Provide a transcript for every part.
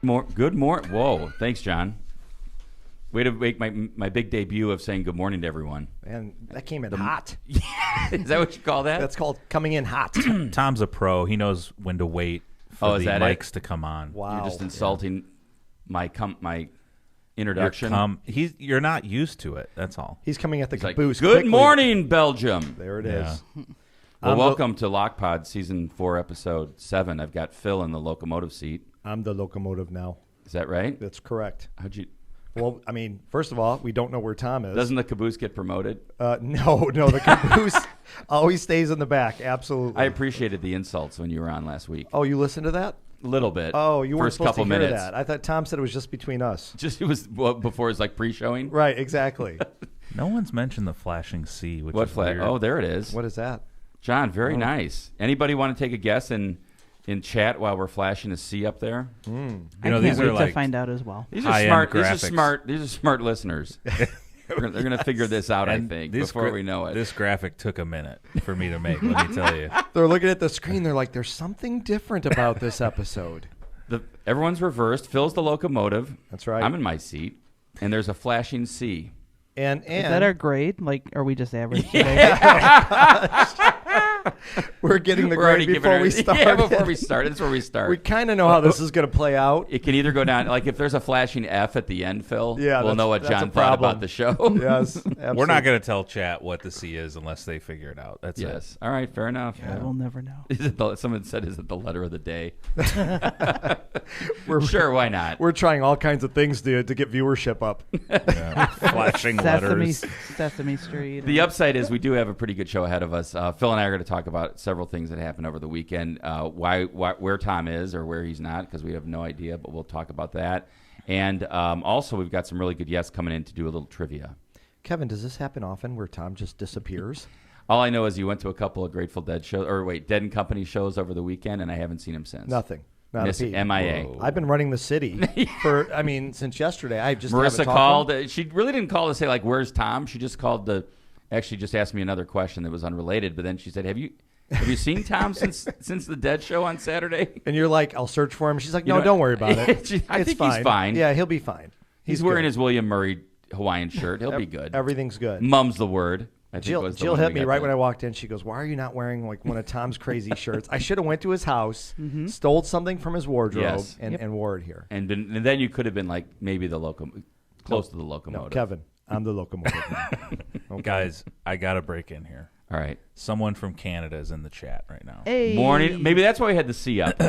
Good morning. Whoa, thanks, John. Way to make my big debut of saying good morning to everyone. And that came in hot. Is that what you call that? That's called coming in hot. Tom's a pro. He knows when to wait for the mics to come on. Wow. You're just insulting my introduction. You're not used to it. That's all. He's coming at the He's caboose. Good quickly. morning, Belgium. There it is. Well, welcome to LOCPOD Season 4, Episode 7. I've got Phil in the locomotive seat. I'm the locomotive now. Is that right? That's correct. How'd you... Well, I mean, first of all, we don't know where Tom is. Doesn't the caboose get promoted? No, the caboose always stays in the back. Absolutely. I appreciated the insults when you were on last week. Oh, you listened to that? A little bit. Oh, you weren't First supposed couple to hear minutes. that. I thought Tom said it was just between us. Just it was before it's like pre-showing. Right, exactly. No one's mentioned the flashing C. Which What is flag? weird. Oh, there it is. What is that? John, very nice. Anybody want to take a guess in chat while we're flashing a C up there? You I know, can't these wait are to like find out as well. These are high-end smart. graphics. These are smart listeners. They're going to figure this out, I think, before we know it. This graphic took a minute for me to make. Let me tell you. They're looking at the screen. They're like, there's something different about this episode. Everyone's reversed. Phil's the locomotive. That's right. I'm in my seat, and there's a flashing C. And Is that our grade? Like, are we just average today? we're getting the grade before we start. Yeah, before we start. That's where we start. We kind of know how this is going to play out. It can either go down, like if there's a flashing F at the end, Phil, Yeah, we'll know what that's a John thought problem. about the show. Yes, absolutely. We're not going to tell chat what the C is unless they figure it out. That's Yes. it. All right, fair enough. Yeah, we'll never know. Someone said, is it the letter of the day? We're, Sure, why not? We're trying all kinds of things to get viewership up. Yeah. Flashing letters. Sesame Street. The upside is we do have a pretty good show ahead of us. Phil and I are going to talk about several things that happened over the weekend. Where Tom is or where he's not, because we have no idea, but we'll talk about that. And also, we've got some really good guests coming in to do a little trivia. Kevin, does this happen often where Tom just disappears? All I know is you went to a couple of Grateful Dead shows, Dead and Company shows over the weekend, and I haven't seen him since. Nothing. Not a peep. MIA. Whoa. I've been running the city since yesterday. I just Marissa haven't talked called. to him. She really didn't call to say, like, where's Tom? She just called actually just asked me another question that was unrelated, but then she said, have you seen Tom since the Dead show on Saturday? And you're like, I'll search for him. She's like, You no, know, don't worry about it. I think fine. he's fine. Yeah, he'll be fine. He's wearing good. his William Murray Hawaiian shirt. He'll be good. Everything's good. Mum's the word. I think Jill was the one hit we me got right the- when I walked in. She goes, why are you not wearing like one of Tom's crazy shirts? I should have went to his house, stole something from his wardrobe, Yes. and wore it here. And then you could have been like maybe close to the No, locomotive. Kevin, I'm the locomotive now. Okay. Guys, I got to break in here. All right. Someone from Canada is in the chat right now. Hey. Morning. Maybe that's why we had the C up.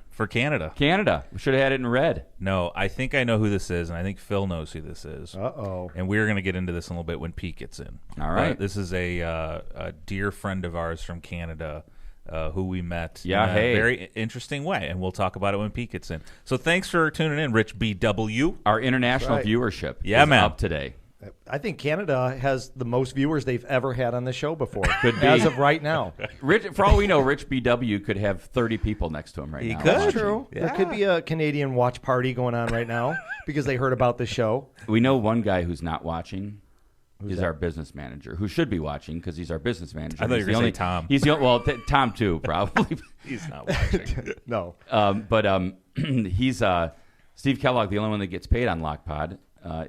For Canada. Canada. We should have had it in red. No, I think I know who this is, and I think Phil knows who this is. Uh-oh. And we're going to get into this in a little bit when Pete gets in. All right. But this is a dear friend of ours from Canada who we met Yeah, in a hey. very interesting way, and we'll talk about it when Pete gets in. So thanks for tuning in, Rich BW. Our international That's right. viewership Yeah, is man. up today. I think Canada has the most viewers they've ever had on the show before. Could be. As of right now. Rich, for all we know, Rich BW could have 30 people next to him right He now. could. That's watching. true. There could be a Canadian watch party going on right now because they heard about the show. We know one guy who's not watching is that? our business manager, who should be watching because he's our business manager. I thought you He's were the gonna say only- Tom. He's the well, Tom too, probably. He's not watching. No. But he's Steve Kellogg, the only one that gets paid on LOCPOD,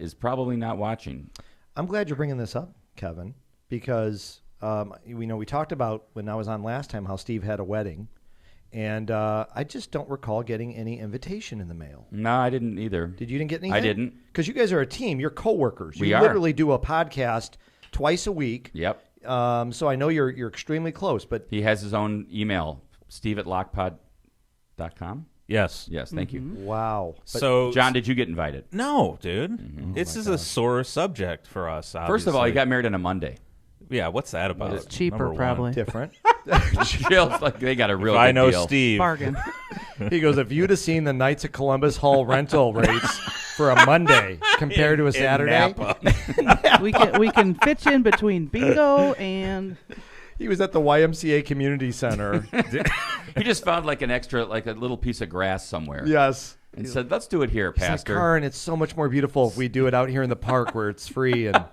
is probably not watching. I'm glad you're bringing this up, Kevin, because we talked about when I was on last time how Steve had a wedding, and I just don't recall getting any invitation in the mail. No, I didn't either. You didn't get anything? I didn't. Because you guys are a team. You're coworkers. We you are. literally do a podcast twice a week. Yep. So I know you're extremely close, but He has his own email, steve@lockpod.com. Yes. Yes, thank you. wow. But So, John, did you get invited? no, dude. This is a sore subject for us, obviously. First of all, you got married on a Monday. Yeah, what's that about? It's cheaper, Number one. probably. different. Jill's like, they got a real If good I know deal. Steve. Bargain. He goes, if you'd have seen the Knights of Columbus Hall rental rates for a Monday compared to a Saturday, Napa. we can fit you in between bingo and he was at the YMCA Community Center. He just found like an extra, like a little piece of grass somewhere. Yes. And said, let's do it here, He's like, Pastor. Karin, it's so much more beautiful if we do it out here in the park where it's free and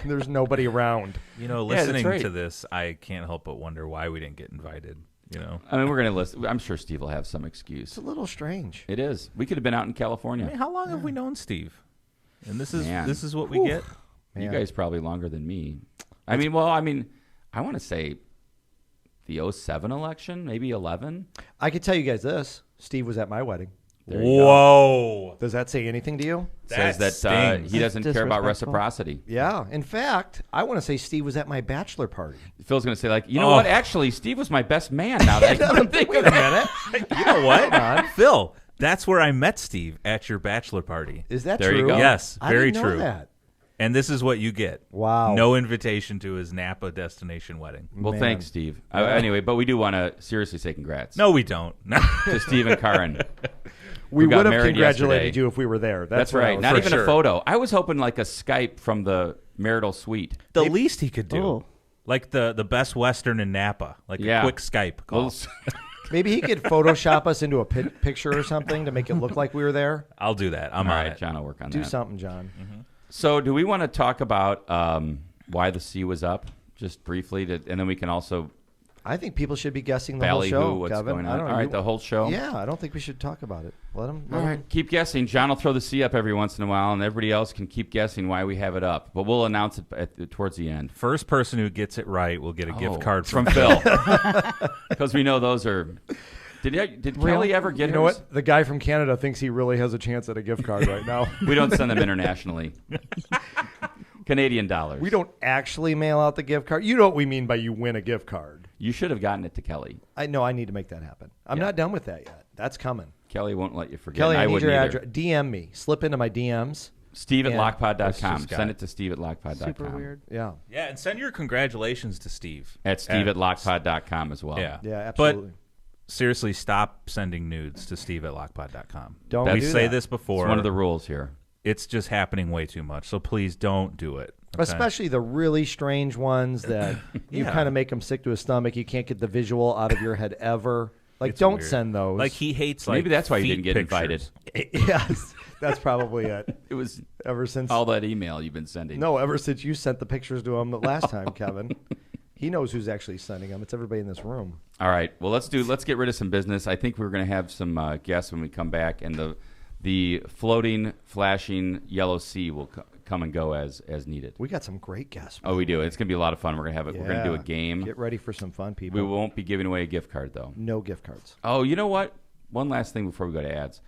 there's nobody around. You know, Yeah, that's listening right. to this, I can't help but wonder why we didn't get invited. You know, I mean, we're going to list. I'm sure Steve will have some It's excuse. a little strange. It is. We could have been out in California. I mean, how long have we known Steve? And this Man. is what we get. You Man. guys probably longer than me. I mean, I want to say the 07 election, maybe 11. I could tell you guys this. Steve was at my wedding. There you go. Whoa. Does that say anything to you? Says that stings. he doesn't care about disrespectful. reciprocity. Yeah. In fact, I want to say Steve was at my bachelor party. Phil's going to say, like, you know Oh. what? Actually, Steve was my best man now that I come to think of it. You know what? Phil, that's where I met Steve, at your bachelor party. Is that There true? you go. Yes, I very didn't know true. that. And this is what you get. Wow. No invitation to his Napa destination wedding. Well, Man. thanks, Steve. Yeah. Anyway, but we do want to seriously say congrats. No, we don't. To Steve and Karen. We who got would have married congratulated yesterday. you if we were there. That's what I right. was Not saying. even sure. a photo. I was hoping like a Skype from the marital suite. The least he could do. Oh. Like the Best Western in Napa. Like Yeah. a quick Skype call. Little- Maybe he could Photoshop us into a picture or something to make it look like we were there. I'll do that. I'm All on right, it. John will work on Do that. something, John. So, do we want to talk about why the C was up, just briefly, and then we can also I think people should be guessing the whole ballyhoo show, what's Kevin. going I on. don't All know. right, the whole show. Yeah, I don't think we should talk about it. Let them. All right, keep guessing. John will throw the C up every once in a while, and everybody else can keep guessing why we have it up. But we'll announce it towards the end. First person who gets it right will get a gift card from Phil, because we know those are. Did Kelly ever get You know hers? what? The guy from Canada thinks he really has a chance at a gift card right now. We don't send them internationally. Canadian dollars. We don't actually mail out the gift card. You know what we mean by you win a gift card. You should have gotten it to Kelly. I know I need to make that happen. I'm Yeah. not done with that yet. That's coming. Kelly won't let you forget. Kelly, and I I need wouldn't your either. address. DM me. Slip into my DMs. Steve at And lockpod.com. let's just Send got it to Steve at lockpod.com. Super weird. Yeah. Yeah, and send your congratulations to Steve. At Steve at lockpod.com as well. Yeah. Yeah, absolutely. But seriously, stop sending nudes to Steve at lockpod.com. Don't We do say that. this before. It's one of the rules here. It's just happening way too much. So please don't do it. okay? Especially the really strange ones that you Yeah. kind of make them sick to his stomach. You can't get the visual out of your head ever. Like, It's don't weird. send those. Like he hates like Maybe that's why you feet didn't get pictures. invited. Yes, that's probably it. It was Ever since all that email you've been sending. no, ever since you sent the pictures to him the last time, Kevin. He knows who's actually sending them. It's everybody in this room. All right. Well, let's get rid of some business. I think we're going to have some guests when we come back, and the floating, flashing yellow C will come and go as needed. We got some great guests. Oh, we do. It's going to be a lot of fun. We're going to have it. We're going to do a Yeah. game. Get ready for some fun, people. We won't be giving away a gift card though. No gift cards. Oh, you know what? One last thing before we go to ads.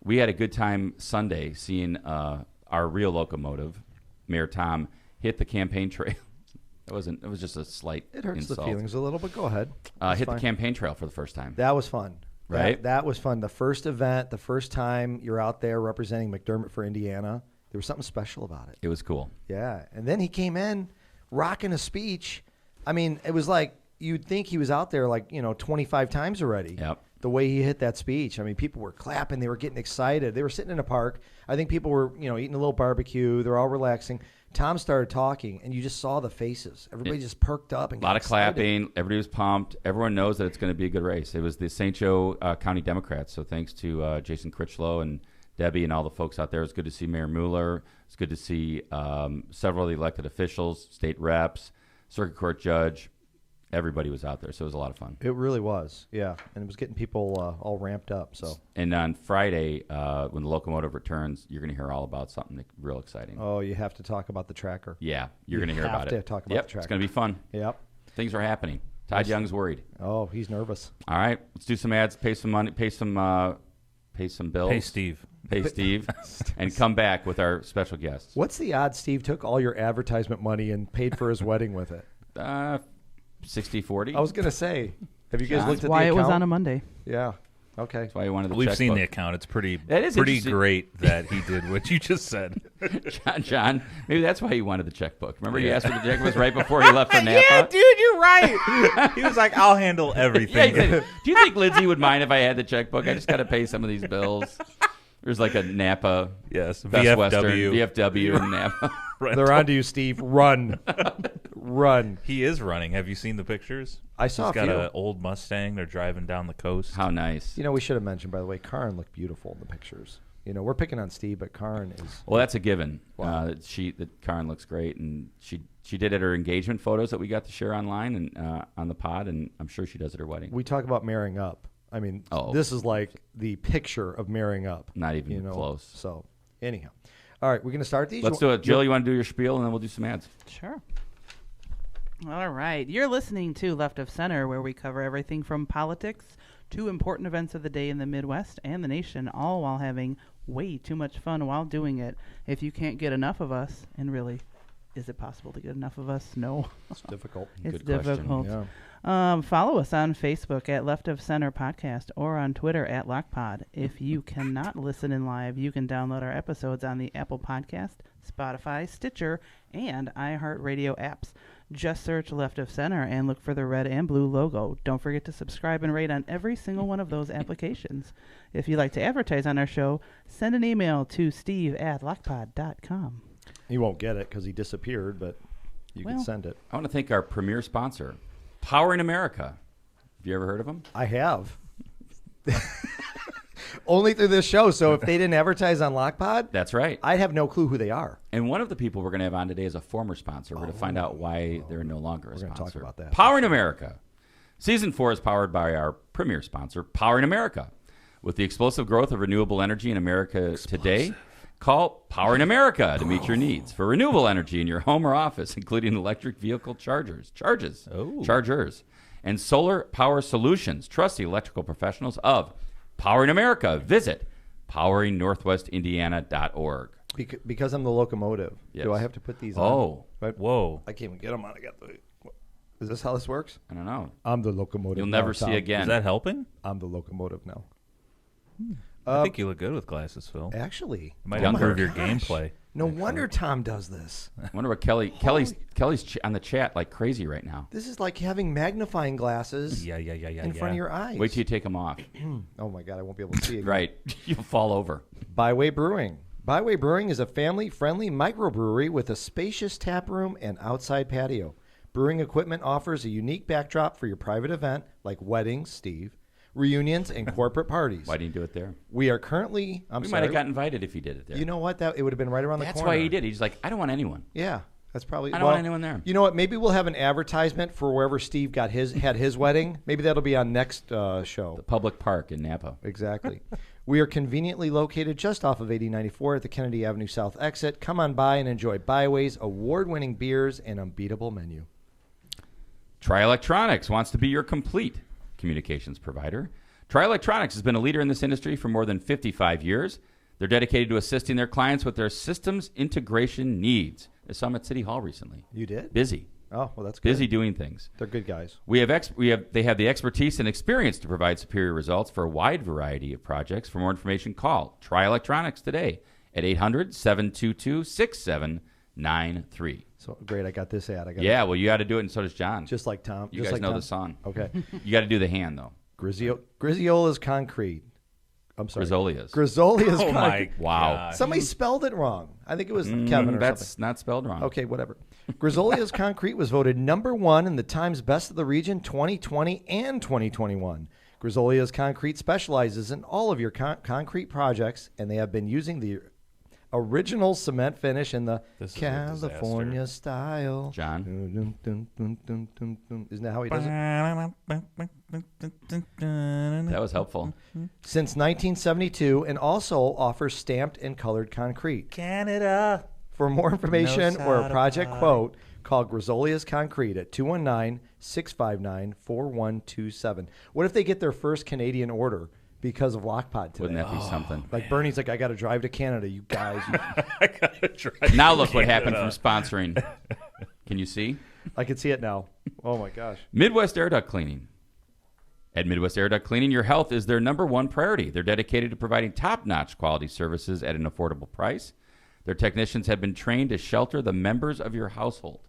We had a good time Sunday seeing our real locomotive, Mayor Tom, hit the campaign trail. It was just a slight It hurts insult. the feelings a little, but go ahead. It's Hit fine. the campaign trail for the first time. That was fun. Right? That was fun. The first event, the first time you're out there representing McDermott for Indiana, there was something special about it. It was cool. Yeah. And then he came in rocking a speech. I mean, it was like you'd think he was out there 25 times already. Yep. The way he hit that speech. I mean, people were clapping. They were getting excited. They were sitting in a park. I think people were, eating a little barbecue. They're all relaxing. Tom started talking, and you just saw the faces. Everybody just perked up and A lot got of excited. clapping. Everybody was pumped. Everyone knows that it's going to be a good race. It was the St. Joe County Democrats. So thanks to Jason Critchlow and Debbie and all the folks out there. It was good to see Mayor Mueller. It's good to see several of the elected officials, state reps, circuit court judge. Everybody was out there, so it was a lot of fun. It really was, yeah. And it was getting people all ramped up. So, And on Friday, when the locomotive returns, you're going to hear all about something real exciting. oh, you have to talk about the tracker. Yeah, you're You going to hear have about to it. talk about Yep, the tracker. it's going to be fun. Yep. Things are happening. Todd Young's worried. Oh, he's nervous. All right, let's do some ads, pay some money, pay some bills. Hey, Steve. Pay Steve, and come back with our special guests. What's the odds Steve took all your advertisement money and paid for his wedding with it? 60-40. I was going to say, have you guys John? looked at Why the it account? was on a Monday. Yeah. Okay. That's why he wanted the We've seen the checkbook. account. It's pretty That is pretty interesting. great that he did what you just said. John, maybe that's why he wanted the checkbook. Remember he asked for the checkbook was right before he left for Napa? Yeah, dude, you're right. He was like, I'll handle Yeah, everything. he said, do you think Lindsay would mind if I had the checkbook? I just got to pay some of these bills. There's like a Napa, Yes, Best VFW. Western, VFW in Napa. They're on to you, Steve. Run. run. He is running. Have you seen the pictures? I saw He's a got few. an old Mustang. They're driving down the coast. How nice. You know, we should have mentioned, by the way, Karin looked beautiful in the pictures. You know, we're picking on Steve, but Karin is. Well, that's a given. Wow. That Karin looks great, and she did at her engagement photos that we got to share online and on the pod, and I'm sure she does at her wedding. We talk about marrying up. I mean, this is like the picture of marrying up. Not even close. So, anyhow. All right, we're going to start these. Let's do it. Jill, you want to do your spiel, and then we'll do some ads. Sure. All right. You're listening to Left of Center, where we cover everything from politics to important events of the day in the Midwest and the nation, all while having way too much fun while doing it. If you can't get enough of us, and really, is it possible to get enough of us? No. It's difficult. It's Good difficult. question. Yeah. Follow us on Facebook at Left of Center Podcast or on Twitter at LOCPOD. If you cannot listen in live, you can download our episodes on the Apple Podcast, Spotify, Stitcher, and iHeartRadio apps. Just search Left of Center and look for the red and blue logo. Don't forget to subscribe and rate on every single one of those applications. If you'd like to advertise on our show, send an email to steve@lockpod.com. He won't get it because he disappeared, but you can send it. I want to thank our premier sponsor, Powering America. Have you ever heard of them? I have. Only through this show. So if they didn't advertise on LOCPOD, That's right. I have no clue who they are. And one of the people we're going to have on today is a former sponsor. We're going to find out why they're no longer a We're gonna sponsor. talk about that. Powering America. Season 4 is powered by our premier sponsor, Powering America. With the explosive growth of renewable energy in America today, call Powering America to meet your needs for renewable energy in your home or office, including electric vehicle chargers, and solar power solutions. Trust the electrical professionals of Powering America. Visit poweringnorthwestindiana.org. Because I'm the locomotive. Yes. Do I have to put these on? Oh, But Whoa. I can't even get them on. I got the. Is this how this works? I don't know. I'm the locomotive. You'll now, never see Tom. again. Is that helping? I'm the locomotive now. I think you look good with glasses, Phil. Actually, It might Younger. improve your Gosh. gameplay. No wonder Tom does this. I wonder what Kelly's on the chat like crazy right now. This is like having magnifying glasses Yeah. in front of your eyes. Wait till you take them off. Oh my God, I won't be able to see again. Right. You'll fall over. Byway Brewing. Byway Brewing is a family-friendly microbrewery with a spacious tap room and outside patio. Brewing equipment offers a unique backdrop for your private event, like weddings, Steve, reunions, and corporate parties. Why didn't you do it there? We are currently. We might have got invited if he did it there. You know what? That it would have been right around That's the corner. why he did. He's like, I don't want anyone. Yeah, that's probably. I don't want anyone there. You know what? Maybe we'll have an advertisement for wherever Steve had his wedding. Maybe that'll be on next show. The public park in Napa. Exactly. We are conveniently located just off of 8094 at the Kennedy Avenue South exit. Come on by and enjoy Byway's award-winning beers and unbeatable menu. Tri Electronics wants to be your complete communications provider. Tri Electronics has been a leader in this industry for more than 55 years. They're dedicated to assisting their clients with their systems integration needs. I saw them at City Hall recently. You did? Busy. Oh, well, that's good. Busy doing things. They're good guys. They have the expertise and experience to provide superior results for a wide variety of projects. For more information, call Tri Electronics today at 800-722-6793. So great, I got this ad. Yeah, well, you got to do it, and so does John. Just like Tom. You just guys like know Tom. the song. Okay. You got to do the hand, though. Griziola's Concrete. I'm sorry. Grizzolia's. Grizzolia's Oh, my Concrete. Wow. God. Somebody spelled it wrong. I think it was Kevin or That's something. not spelled wrong. Okay, whatever. Grizzolia's Concrete was voted #1 in the Times Best of the Region 2020 and 2021. Grizzolia's Concrete specializes in all of your concrete projects, and they have been using the original cement finish in the This is a California style. John? Isn't that how he does it? That was helpful. Since 1972, and also offers stamped and colored concrete. Canada. For more information No or a project soda quote, call Grizzolia's Concrete at 219-659-4127. What if they get their first Canadian order because of LOCPOD today? Wouldn't that be something? Like Bernie's like, I got to drive to Canada, you guys. I gotta try. Now look what happened from sponsoring. Can you see? I can see it now. Oh, my gosh. Midwest Air Duct Cleaning. At Midwest Air Duct Cleaning, your health is their #1 priority. They're dedicated to providing top-notch quality services at an affordable price. Their technicians have been trained to shelter the members of your household.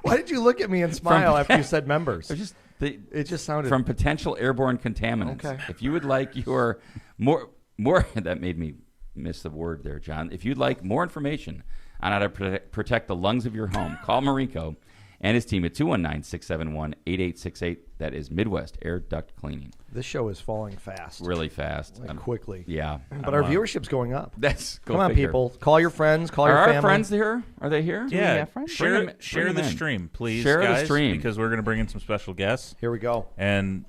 Why did you look at me and smile after you said members? It just sounded... from potential airborne contaminants. Okay. If you would like your more that made me miss the word there, John. If you'd like more information on how to protect the lungs of your home. Call Marinko and his team at 219-671-8868. That is Midwest Air Duct Cleaning. This show is falling fast. Really fast. Quickly. Yeah. But our viewership's going up. Come on, people. Call your friends. Call your family. Are our friends here? Are they here? Yeah. friends? Share the stream, please, Share guys, the stream. because we're going to bring in some special guests. Here we go. And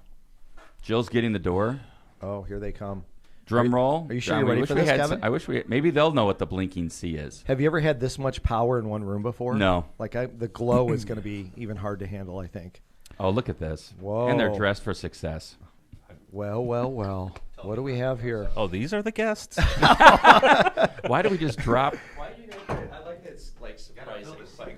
Jill's getting the door. Oh, here they come. Drum roll. Are you sure John, you're ready for this, Kevin? I wish maybe they'll know what the blinking C is. Have you ever had this much power in one room before? No. The glow is going to be even hard to handle, I think. Oh, look at this. Whoa. And they're dressed for success. Well. What do we have here? oh, these are the guests. Why do we just drop? Why do you make it? I like it's like surprising.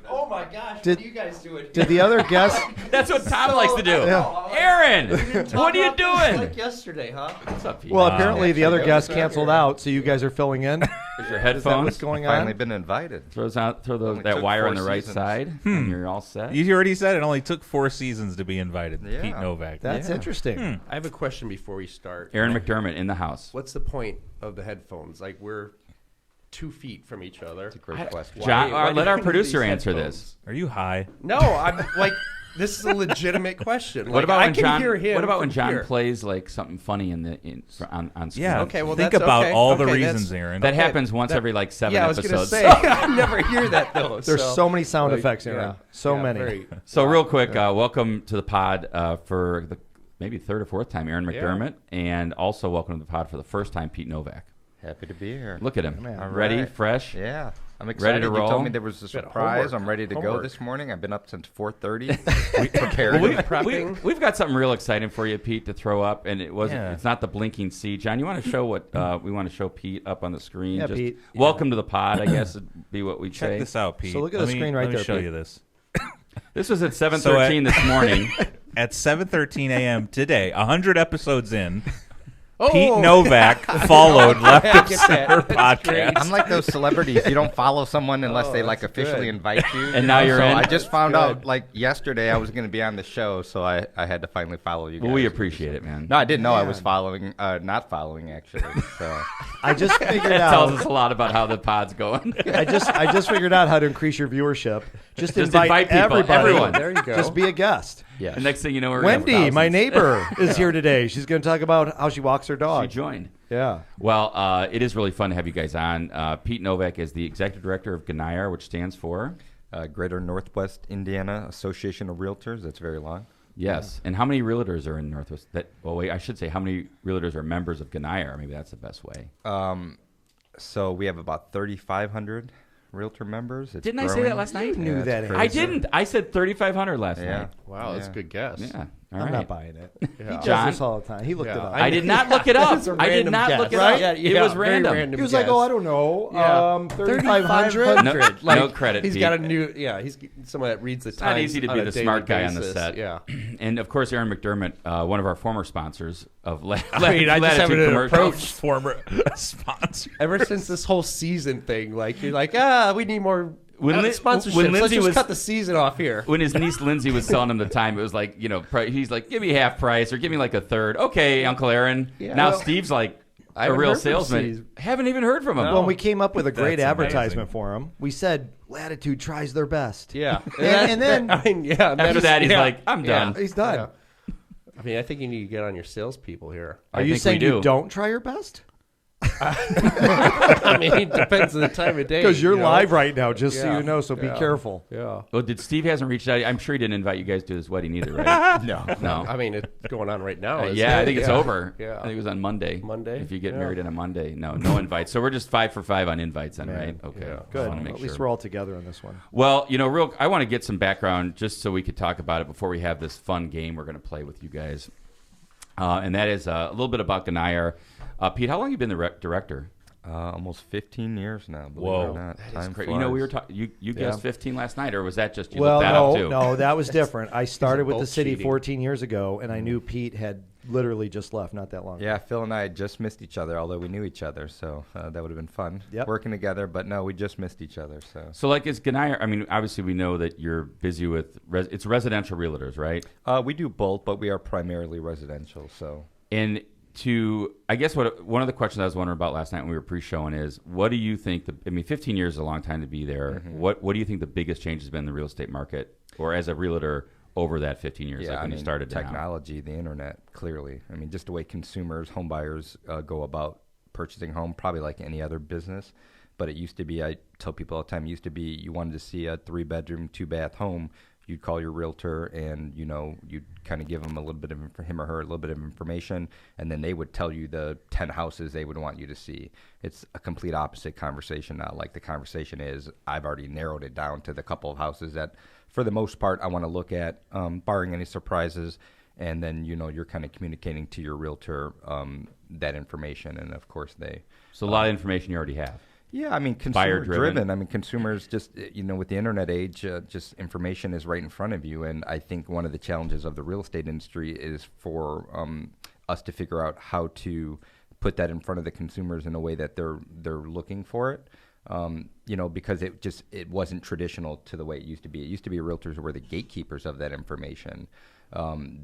Oh my gosh! Did- what are you guys doing? Did the other guests? That's what Tom likes to do. Yeah. Aaron, Talk what are you about this doing? Like yesterday, huh? What's up, Pete? Well, apparently the other Yeah, guests yeah. canceled out, so you guys are filling in. There's your Is that headphones. what's going Finally on? been invited. Throw that Only that took wire 4 on the right seasons. side, and you're all set. You already said it only took 4 seasons to be invited. Yeah. Pete Novak. That's interesting. I have a question before we start. Aaron McDermott in the house. What's the point of the headphones? Like we're 2 feet from each other. Great question. John, Why do let our we need producer these answer headphones? this. Are you high? No, I'm like, this is a legitimate question. What Like, about I when can John? hear him What about when from John here. plays like something funny on screen? Yeah. Okay, well, think that's about okay. all the Okay, reasons, that's- Aaron. That Okay, happens once that- every like 7 Yeah, I was gonna episodes. say I never hear that though. There's so many sound like, effects, Aaron. yeah. So Yeah, many. very- So real quick, welcome to the pod for the maybe 3rd or 4th time, Aaron McDermott, and also welcome to the pod for the first time, Pete Novak. Happy to be here. Look at him, Man. All ready, right. fresh. Yeah. I'm Ready excited. to You roll? told me there was a Bit of surprise. homework. I'm ready to go Homework. this morning. I've been up since 4:30. We prepared. We've got something real exciting for you, Pete, to throw up, and it wasn't. Yeah. It's not the blinking C. John, you want to show what we want to show Pete up on the screen? Yeah, Just Pete. welcome to the pod, I guess would be what we Check say. this out, Pete. So look at Let the me- screen right let me there, show Pete. you this. This was at 7:13 this morning. At 7:13 a.m. today, 100 episodes in, Oh! Pete Novak followed Left I of get Center that. That's great. podcast. I'm like those celebrities. You don't follow someone unless they like that's officially good. invite you. And now you're so in? I just found good. out like yesterday I was going to be on the show, so I had to finally follow you guys. Well, we appreciate it, man. No, I didn't know I was Man. following, not following actually. So I just figured That tells out. us a lot about how the pod's going. I just figured out how to increase your viewership. Just invite people, everybody. everyone. There you go. Just be a guest. yeah. The next thing you know, we're gonna have Wendy, my thousands. neighbor, is here today. She's going to talk about how she walks her She dog. joined. Yeah. Well, it is really fun to have you guys on. Pete Novak is the executive director of GNIAR, which stands for Greater Northwest Indiana Association of Realtors. That's very long. yes. And how many realtors are in Northwest? I should say how many realtors are members of GNIAR? Maybe that's the best way. So we have about 3,500 realtor members. It's Didn't I say growing. that last night? knew it's that, crazy. I didn't. I said 3,500 last Yeah. night. Wow, that's a Yeah. good guess. Yeah. All I'm right. not buying it. He does John? this all the time. He looked Yeah. it up. I did not look it up. It's a I did random not guess. look it Right? up. Yeah, It yeah, was very random. random. He was like, guess. "Oh, I don't know, Yeah. 3,500." No- no credit, He's Pete. got a new. Yeah, he's someone that reads the not Times. easy to on be a the daily smart guy on the basis. set. Yeah. And of course, Aaron McDermott, one of our former sponsors of I mean, I just Latitude haven't Commercials. approached Former sponsor. ever since this whole season thing. Like you're like, we need more When sponsorships. when Let's Lindsay just was cut the season off here. when his niece Lindsay was selling him the time, it was like, he's like, give me half price or give me like a third. Okay, Uncle Aaron. Yeah. Now Well, Steve's like I a haven't real heard from salesman. Steve. Haven't even heard from him. Well, we came up with a great That's advertisement amazing. for him. We said Latitude tries their best. Yeah, And then- I mean, yeah. After that, he's yeah, like, I'm done. He's done. Yeah. I mean, I think you need to get on your salespeople here. Are I you think saying we do. you don't try your best? I mean, it depends on the time of day. Because you're you know? live right now, just so Yeah. you know. So be Yeah. careful. Yeah. Well, did Steve hasn't reached out? I'm sure he didn't invite you guys to his wedding either, right? No. No. I mean, it's going on right now. isn't Yeah, I it? think it's Yeah. over. Yeah. I think it was on Monday. Monday? If you get Yeah. married on a Monday. No invites. So we're just 5 for 5 on invites then, right? Okay. Yeah. Just Good. wanna make At sure. least we're all together on this one. Well, I want to get some background just so we could talk about it before we have this fun game we're going to play with you guys. And that is a little bit about GNIAR. Pete, how long have you been the director? Almost 15 years now. Believe Whoa. it or not. Time Great. flies. We were talking. You guessed 15 last night, or was that just you Well, looked that up no, too? no, that was different. I started with the both city cheating. 14 years ago, and I knew Pete had literally just left not that long ago. Yeah, Phil and I had just missed each other, although we knew each other, so that would have been fun Yep. working together. But no, we just missed each other. So, like, is GNIAR? I mean, obviously, we know that you're busy with it's residential realtors, right? We do both, but we are primarily residential. So And I guess one of the questions I was wondering about last night when we were pre-showing is, what do you think? 15 years is a long time to be there. Mm-hmm. What do you think the biggest change has been in the real estate market, or as a realtor over that 15 years? Yeah, like when you started to now? technology, the internet, clearly. I mean, just the way consumers, home buyers go about purchasing home, probably like any other business. But it used to be, I tell people all the time, it used to be you wanted to see a 3-bedroom, 2-bath home. You'd call your realtor and, you'd kind of give him a little bit of, him or her, a little bit of information, and then they would tell you the 10 houses they would want you to see. It's a complete opposite conversation now. Like the conversation is, I've already narrowed it down to the couple of houses that, for the most part, I want to look at, barring any surprises. And then, you're kind of communicating to your realtor that information. And of course So a lot of information you already have. Yeah, I mean, consumer driven. I mean, consumers just, with the internet age, just information is right in front of you. And I think one of the challenges of the real estate industry is for us to figure out how to put that in front of the consumers in a way that they're looking for it. Because it wasn't traditional to the way it used to be. It used to be realtors were the gatekeepers of that information.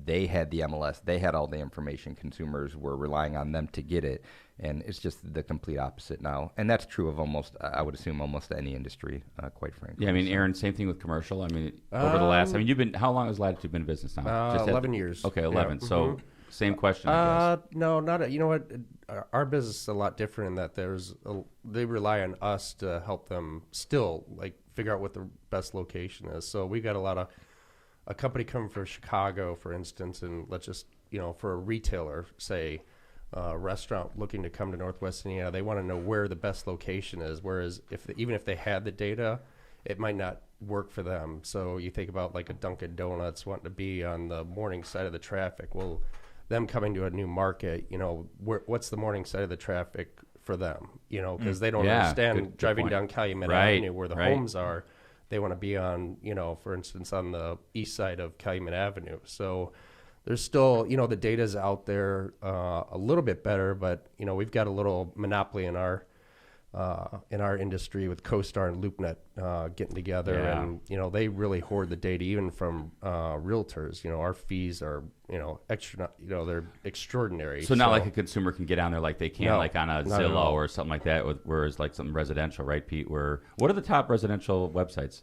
They had the MLS. They had all the information. Consumers were relying on them to get it. And it's just the complete opposite now. And that's true of I would assume, almost any industry, quite frankly. Yeah, I mean, Aaron, same thing with commercial. I mean, over the last, how long has Latitude been in business now? 11 years. Okay, 11. Yeah. So same question, I guess. No, not, you know what? Our business is a lot different in that they rely on us to help them still, figure out what the best location is. So we got a company coming from Chicago, for instance, and let's just, for a retailer, say, restaurant looking to come to Northwest Indiana, they want to know where the best location is. Whereas even if they had the data, it might not work for them. So you think about like a Dunkin' Donuts wanting to be on the morning side of the traffic. Well, them coming to a new market, what's the morning side of the traffic for them? Because they don't understand driving down Calumet Avenue where the homes are. They want to be on, for instance, on the east side of Calumet Avenue. So there's still, the data's out there a little bit better, but, we've got a little monopoly in our industry with CoStar and LoopNet getting together. Yeah. And, they really hoard the data, even from realtors. Our fees are, extra, they're extraordinary. So not like a consumer can get on there like they can like on a not at Zillow all. or something like that, whereas like something residential, right, Pete? What are the top residential websites?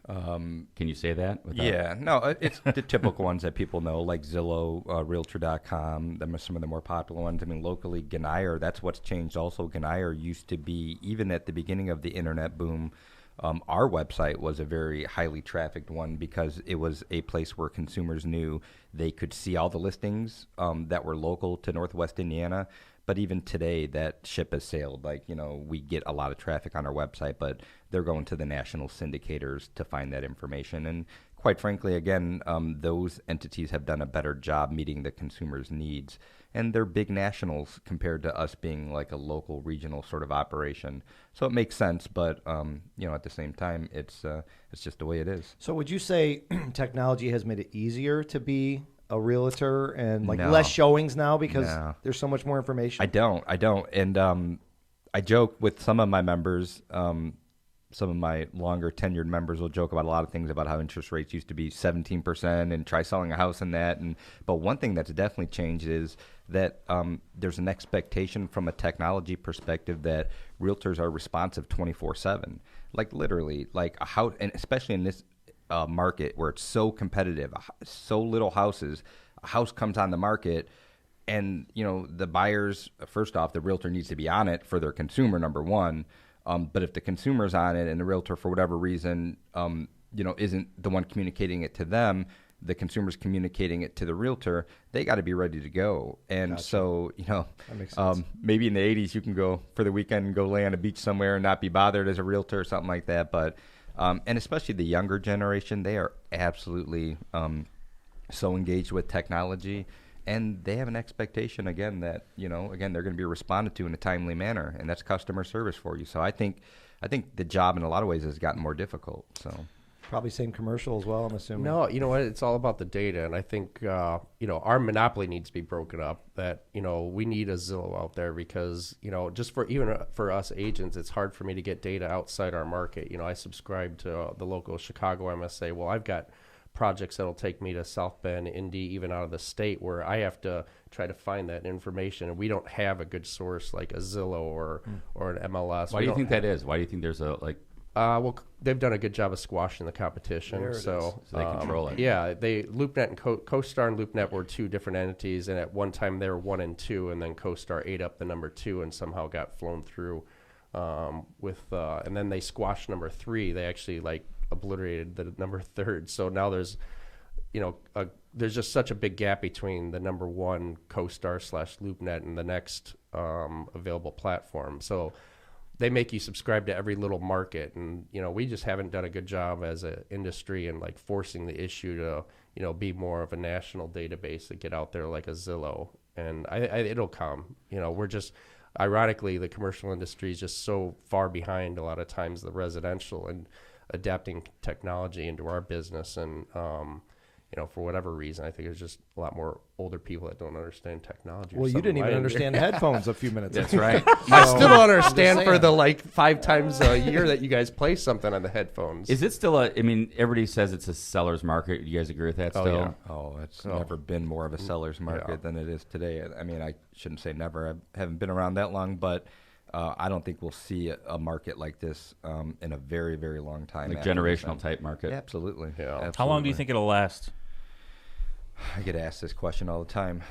Can you say that? Yeah, no, it's the typical ones that people know, like Zillow, Realtor.com. Them are some of the more popular ones. I mean, locally, GNIAR, that's what's changed also. GNIAR used to be, even at the beginning of the internet boom, our website was a very highly trafficked one because it was a place where consumers knew they could see all the listings that were local to Northwest Indiana. But even today, that ship has sailed. We get a lot of traffic on our website, but they're going to the national syndicators to find that information. And quite frankly, again, those entities have done a better job meeting the consumer's needs. And they're big nationals compared to us being like a local, regional sort of operation. So it makes sense, but at the same time, it's just the way it is. So would you say technology has made it easier to be a realtor and No. less showings now because No. there's so much more information? I don't. And I joke with some of my members, some of my longer tenured members will joke about a lot of things about how interest rates used to be 17% and try selling a house and that. But one thing that's definitely changed is that there's an expectation from a technology perspective that realtors are responsive 24/7. Like literally, like a house, and especially in this market where it's so competitive, so little houses, a house comes on the market and, the buyers, first off, the realtor needs to be on it for their consumer, number one. But if the consumer's on it and the realtor, for whatever reason, isn't the one communicating it to them, the consumer's communicating it to the realtor, they got to be ready to go. And Gotcha. so, That makes sense. maybe in the 80s you can go for the weekend and go lay on a beach somewhere and not be bothered as a realtor or something like that. But and especially the younger generation, they are absolutely so engaged with technology. And they have an expectation, again, that, they're going to be responded to in a timely manner. And that's customer service for you. So I think the job in a lot of ways has gotten more difficult. So Probably same commercial as well, I'm assuming. No, you know what? It's all about the data, and I think our monopoly needs to be broken up. That we need a Zillow out there because just for us agents, it's hard for me to get data outside our market. I subscribe to the local Chicago MSA. Well, I've got projects that'll take me to South Bend, Indy, even out of the state, where I have to try to find that information, and we don't have a good source like a Zillow or an MLS. Why do you think that is? Why do you think there's a like? Well, they've done a good job of squashing the competition, So they control it. Yeah, LoopNet and CoStar and LoopNet were two different entities, and at one time they were 1 and 2, and then CoStar ate up the number 2 and somehow got flown through. And then they squashed number 3. They actually like obliterated the number 3rd. So now there's, there's just such a big gap between the number 1 CoStar / LoopNet and the next available platform. So they make you subscribe to every little market, and we just haven't done a good job as an industry and like forcing the issue to be more of a national database that get out there like a Zillow. And it'll come. We're just, ironically, the commercial industry is just so far behind a lot of times the residential and adapting technology into our business. And for whatever reason, I think there's just a lot more older people that don't understand technology. Well, you didn't even understand headphones a few minutes ago. That's right. I still don't understand for the 5 times a year that you guys play something on the headphones. Is it still everybody says it's a seller's market. You guys agree with that still? Yeah. Oh, it's never been more of a seller's market than it is today. I mean, I shouldn't say never. I haven't been around that long, but I don't think we'll see a market like this in a very, very long time. Like generational type market. Yeah, absolutely. Yeah. Absolutely. How long do you think it'll last? I get asked this question all the time.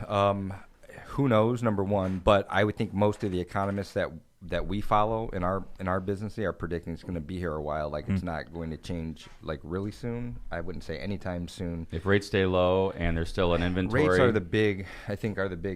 Who knows, number one, but I would think most of the economists that we follow in our business are predicting it's going to be here a while. Like it's not going to change like really soon. I wouldn't say anytime soon. If rates stay low and there's still an inventory. Rates are the big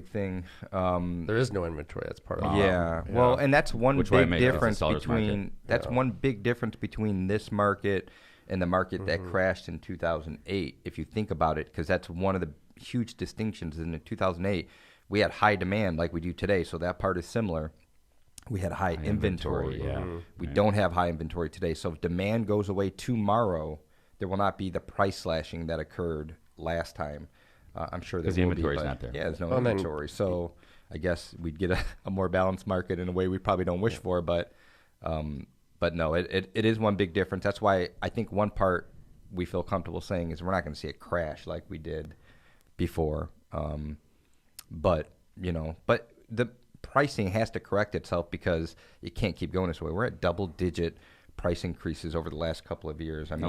thing. There is no inventory. That's part of it. Yeah. Well, and that's one big difference between one big difference between this market and the market that crashed in 2008, if you think about it, because that's one of the huge distinctions. In 2008, we had high demand like we do today, so that part is similar. We had high inventory. Yeah. We don't have high inventory today. So if demand goes away tomorrow, there will not be the price slashing that occurred last time. I'm sure there will be. Because the inventory is not there. Yeah, there's no inventory. So I guess we'd get a more balanced market in a way we probably don't wish for, but no, it is one big difference. That's why I think one part we feel comfortable saying is we're not going to see a crash like we did before. But the pricing has to correct itself because it can't keep going this way. We're at double-digit price increases over the last couple of years. At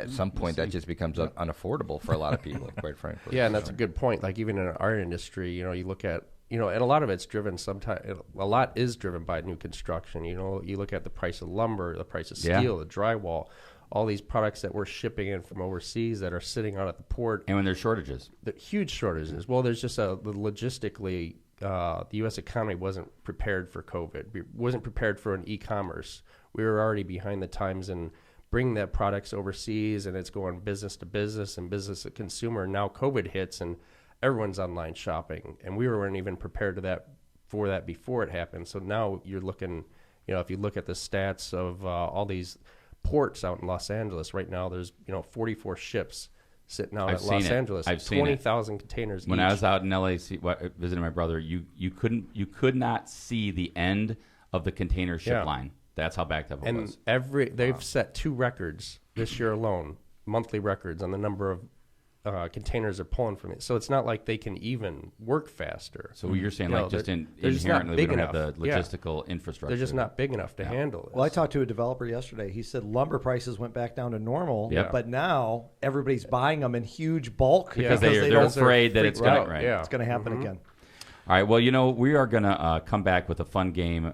some point that just becomes unaffordable for a lot of people, quite frankly. Yeah, and that's a good point. Like even in our industry, you look at and a lot of it's driven a lot is driven by new construction. You look at the price of lumber, the price of steel, the drywall, all these products that we're shipping in from overseas that are sitting out at the port. And when there's shortages. The huge shortages. Well, there's just logistically, the U.S. economy wasn't prepared for COVID. We wasn't prepared for an e-commerce. We were already behind the times in bringing that products overseas, and it's going business to business and business to consumer. Now COVID hits, and everyone's online shopping, and we weren't even prepared for that before it happened. So now you're looking, if you look at the stats of all these ports out in Los Angeles right now, there's 44 ships sitting out at Los Angeles. I've seen 20,000 containers. When each. I was out in LA visiting my brother, you could not see the end of the container ship line. That's how backed up it was. And they've set 2 records this year alone, monthly records on the number of containers are pulling from it. So it's not like they can even work faster. So you're saying inherently we don't have the logistical infrastructure. They're just not big enough to handle it. Well, I talked to a developer yesterday. He said lumber prices went back down to normal, but now everybody's buying them in huge bulk because they're afraid that it's going to happen again. All right, well, we are going to come back with a fun game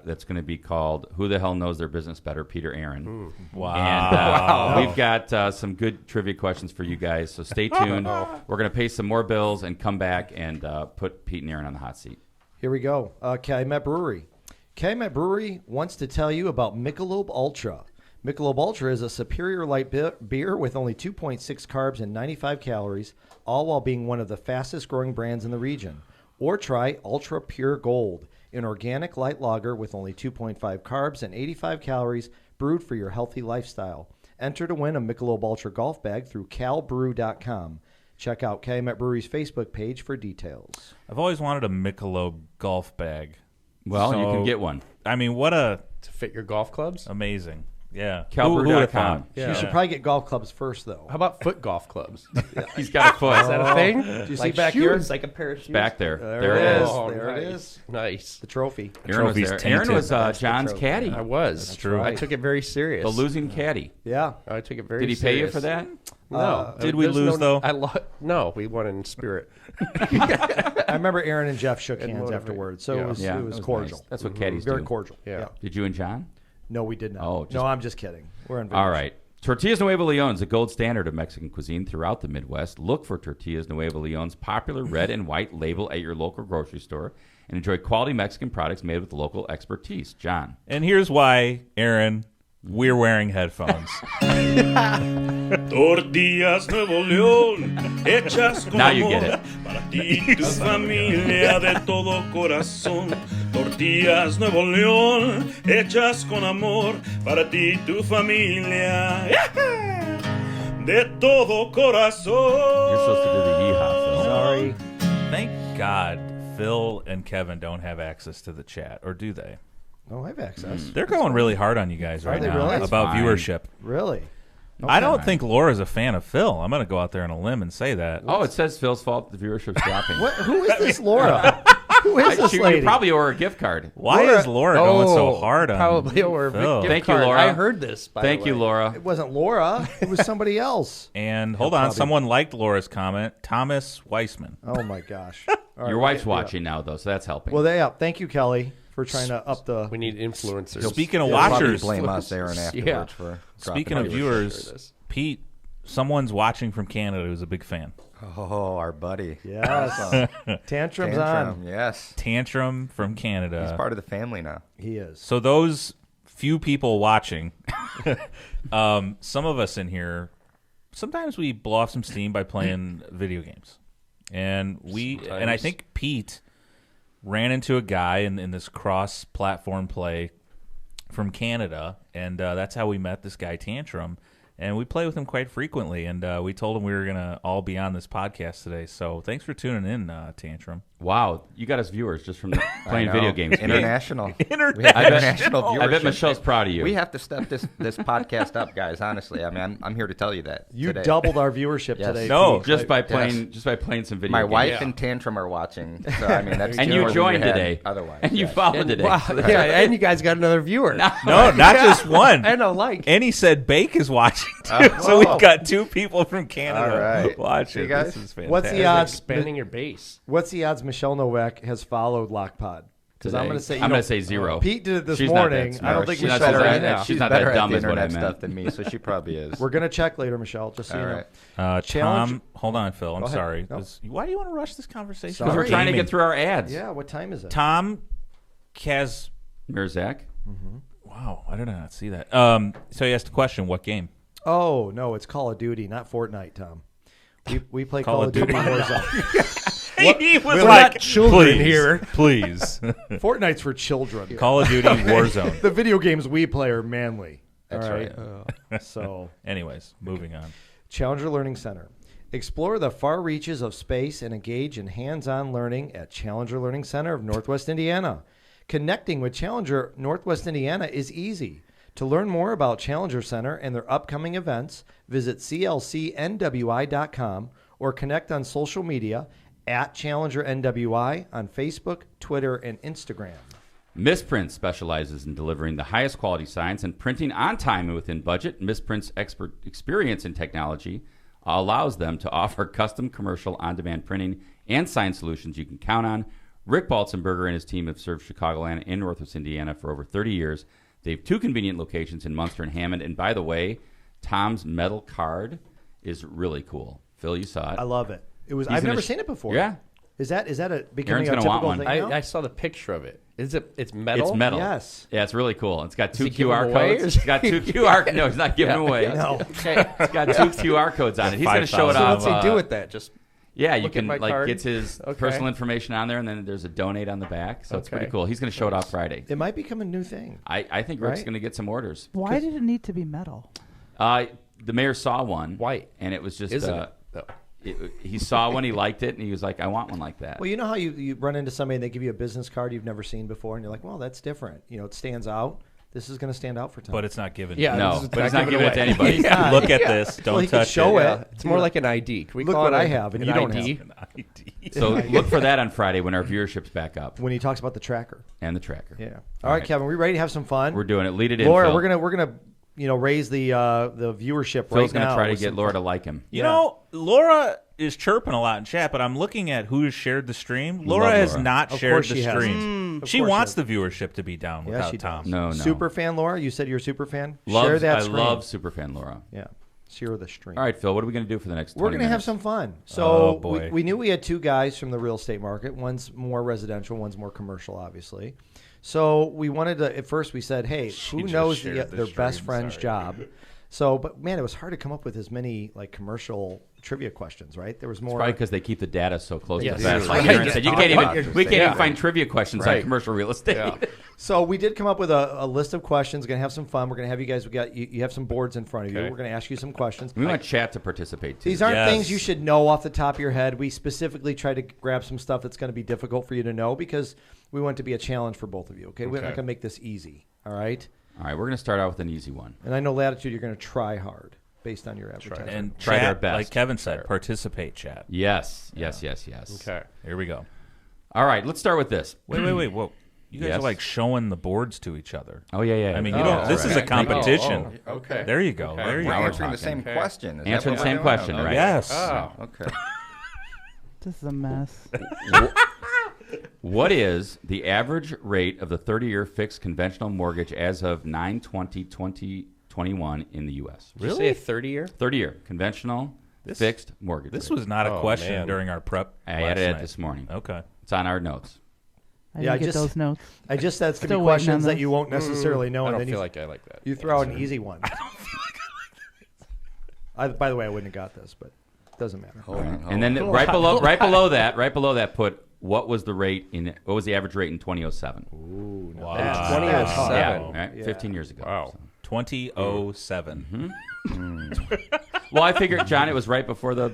that's going to be called Who the Hell Knows Their Business Better, Peter Aaron. Wow. And we've got some good trivia questions for you guys, so stay tuned. We're going to pay some more bills and come back and put Pete and Aaron on the hot seat. Here we go. Calumet Brewery. Calumet Brewery wants to tell you about Michelob Ultra. Michelob Ultra is a superior light beer with only 2.6 carbs and 95 calories, all while being one of the fastest growing brands in the region. Or try Ultra Pure Gold, an organic light lager with only 2.5 carbs and 85 calories, brewed for your healthy lifestyle. Enter to win a Michelob Ultra golf bag through calbrew.com. Check out Calumet Brewery's Facebook page for details. I've always wanted a Michelob golf bag. Well, you can get one. I mean, to fit your golf clubs? Amazing. Yeah. Calbrew.com. Yeah. You should probably get golf clubs first, though. How about foot golf clubs? He's got a foot. Is that a thing? Did you see Like back here? shoes, like a pair of shoes. Back there. There it is. Oh, There it nice. is. Nice. The trophy. Aaron was trophy's there. Aaron tainted. was That's the John's trophy. caddy. I was. That's true. I took it very serious. The losing caddy. Yeah. I took it very Did he pay you serious. for that? No. Did we There's lose, though? No, we won in spirit. I remember Aaron and Jeff shook And hands motivate. afterwards, so Yeah. it was, Yeah, it was that cordial. nice. That's what caddies Very do. cordial. Yeah. Did you and John? No, we did not. Oh, just- no, I'm just kidding. We're on. All right. Tortillas Nuevo Leon's the gold standard of Mexican cuisine throughout the Midwest. Look for Tortillas Nuevo Leon's popular red and white label at your local grocery store and enjoy quality Mexican products made with local expertise. John. And here's why, Aaron, we're wearing headphones. Tortillas Nuevo León, hechas con Now you amor get it. para ti y tu familia de todo corazón. Tortillas Nuevo León, hechas con amor para ti y tu familia de todo corazón. You're supposed to do the yeehaw, Phil. Sorry. Thank God Phil and Kevin don't have access to the chat, or do they? Oh, I have access. They're going really hard on you guys right they now really? That's about fine. viewership. Really? I don't think Laura's a fan of Phil. I'm going to go out there on a limb and say that. Oh, it says Phil's fault the viewership's dropping. What? Who is this Laura? Who is this You lady? probably owe her a gift card. Why is Laura going so hard on Probably over Phil? gift Thank you, card. Laura. I heard this. By Thank the you, way. Laura. It wasn't Laura. It was somebody else. And hold on, someone liked Laura's comment. Thomas Weissman. Oh my gosh. All right, Your we'll wife's get- yeah. watching now, though, so that's helping. Well, they up. Thank you, Kelly, for trying to up the. We need influencers. Speaking of He'll probably watchers, blame us, Aaron, afterwards Yeah. for speaking dropping of our viewers, Sure it is. Pete, someone's watching from Canada who's a big fan. Oh, our buddy. Yes. Tantrums on. Yes. Tantrum from Canada. He's part of the family now. He is. So those few people watching, some of us in here, sometimes we blow off some steam by playing video games, and I think Pete ran into a guy in this cross-platform play from Canada, and that's how we met this guy Tantrum. And we play with him quite frequently, and we told him we were going to all be on this podcast today. So thanks for tuning in, Tantrum. wow, you got us viewers just from I playing know. video games. International. We have I bet- international viewership. I bet Michelle's proud of you. We have to step this podcast up, guys. Honestly, I mean, I'm here to tell you that. You today. doubled our viewership Yes. today. No, Pete. just by Yes. playing some video My games. wife Yeah. and Tantrum are watching. So I mean, that's And more you than joined had today. Otherwise, And you yes. followed today. Wow. Yeah, and you guys got another viewer. No, not just one. And a like. And he said Bake is watching too. So we've got two people from Canada All right. watching. See, guys? This is fantastic. What's the Guys, odds? expanding your base. What's the odds Michelle Novak has followed LOCPOD? Because I'm Today. going to say I'm going to say zero. Pete did it this She's not that morning. I smart. don't think She's not Michelle. that- right now. she's not that better dumb at is the what I internet meant. stuff than me, so she probably is. We're going to check later, Michelle. Just so All you know. right. Challenge- Tom, hold on, Phil. I'm Go ahead. sorry. No. Why do you want to rush this conversation? Sorry. Because we're trying to Gaming. get through our ads. Yeah. What time is it? Tom has. Mirzak. Wow, I did not see that. So he asked a question. What game? Oh no, it's Call of Duty, not Fortnite, Tom. We play Call Call of of Duty Duty. Warzone. He was We're not children here. Please. Fortnite's for children. Call of Duty Warzone. The video games we play are manly. That's all right. So, Anyways, moving on. Challenger Learning Center. Explore the far reaches of space and engage in hands-on learning at Challenger Learning Center of Northwest Indiana. Connecting with Challenger Northwest Indiana is easy. To learn more about Challenger Center and their upcoming events, visit clcnwi.com or connect on social media at Challenger NWI on Facebook, Twitter, and Instagram. Misprint specializes in delivering the highest quality science and printing on time and within budget. Misprint's expert experience in technology allows them to offer custom commercial on-demand printing and science solutions you can count on. Rick Balzenberger and his team have served Chicagoland and Northwest Indiana for over 30 years. They have two convenient locations in Munster and Hammond. And by the way, Tom's metal card is really cool. Phil, you saw it. I love it. He's I've gonna never sh- seen it before. Yeah. Is that a becoming Aaron's a gonna want typical one. thing now? I saw the picture of it. It's metal? It's metal. Yes. Yeah, it's really cool. It's got two he give them QR away, or codes. is It's got two QR. No, he's not giving them away. No. Okay. It's got two QR codes on it. He's going to show it $5,000. So off. what's he do with that? Just Yeah, you Look at can my like card? gets his Okay. personal information on there, and then there's a donate on the back. So it's pretty Okay. cool. He's going to show it off Friday. It might become a new thing. I think Rick's Right? going to get some orders. Why did it need to be metal? The mayor saw one, White. and it was just isn't it? No. he saw one, he liked it, and he was like, "I want one like that." Well, you know how you run into somebody and they give you a business card you've never seen before, and you're like, well, that's different. You know, it stands out. This is going to stand out for Tom. But it's not given. Yeah, No, this is but he's not not giving it to away. anybody. Yeah. Look at this. Don't Well, he can touch show it. it. It's more like an ID. Can we Look call what it I have, and an you don't ID? have. So look for that on Friday when our viewership's back up When he talks about the tracker. and the tracker. Yeah. All right, Kevin, we ready to have some fun? We're doing it. Lead it in, Laura, Phil. we're gonna raise the viewership Phil's right going now. to try to with get some Laura to fun. like him. You know, Laura is chirping a lot in chat, but I'm looking at who has shared the stream. Laura has Laura. not Of shared course the she has. stream. Of She course wants she the viewership to be down Yeah, without she Tom. does. No. Super fan Laura, you said you're a super fan. Loves, Share that I stream. love Superfan Laura. Yeah. Share the stream. All right, Phil, what are we going to do for the next 20 We're going to have minutes? some fun. Oh, So boy. we knew we had two guys from the real estate market. One's more residential, one's more commercial, obviously. So we wanted to, at first we said, hey, who just knows shared the their best stream, friend's sorry. job? So, but man, it was hard to come up with as many like commercial trivia questions, right? There was more. Probably because they keep the data so close Yes. to the vest. Right. Like Aaron said, you can't even, we can't Yeah. even find trivia questions on Right. commercial real estate. Yeah. So we did come up with a list of questions. We're going to have some fun. We're going to have you guys, you have some boards in front of you. Okay. We're going to ask you some questions. We want chat to participate, too. These aren't Yes. things you should know off the top of your head. We specifically try to grab some stuff that's going to be difficult for you to know because we want it to be a challenge for both of you. Okay, we're not going to make this easy. All right. All right, we're going to start out with an easy one. And I know Latitude, you're going to try hard based on your advertising. And Try chat, their best. like Kevin said, participate, chat. Yes. Okay. Here we go. All right, let's start with this. Wait. Whoa. You guys Yes. are like showing the boards to each other. Oh, yeah. I mean, yeah. you don't. This All is a right. competition. Okay. There you go. There you We're go. answering the talking. same question. Is that Answering what the we're same doing? question, Okay. right? Yes. Oh. Okay. This is a mess. What is the average rate of the 30-year fixed conventional mortgage as of 9/20/2021 in the U.S.? Did you say a 30-year? 30-year conventional fixed mortgage This rate. was not a Oh, question man. during our prep. I last added it night. this morning. Okay. It's on our notes. I Yeah, didn't get just- those notes. I just said it's going to Still be waiting on questions that this. you won't necessarily know. I and don't then feel you, like I like that. you throw out an easy one. By the way, I wouldn't have got this, but it doesn't matter. Hold on, hold And then on. right below that, put what was the average rate in 2007? Wow. That's 2007. Yeah, right? Yeah. 15 years ago. Wow. So. 2007. Well, I figured, John, it was right before the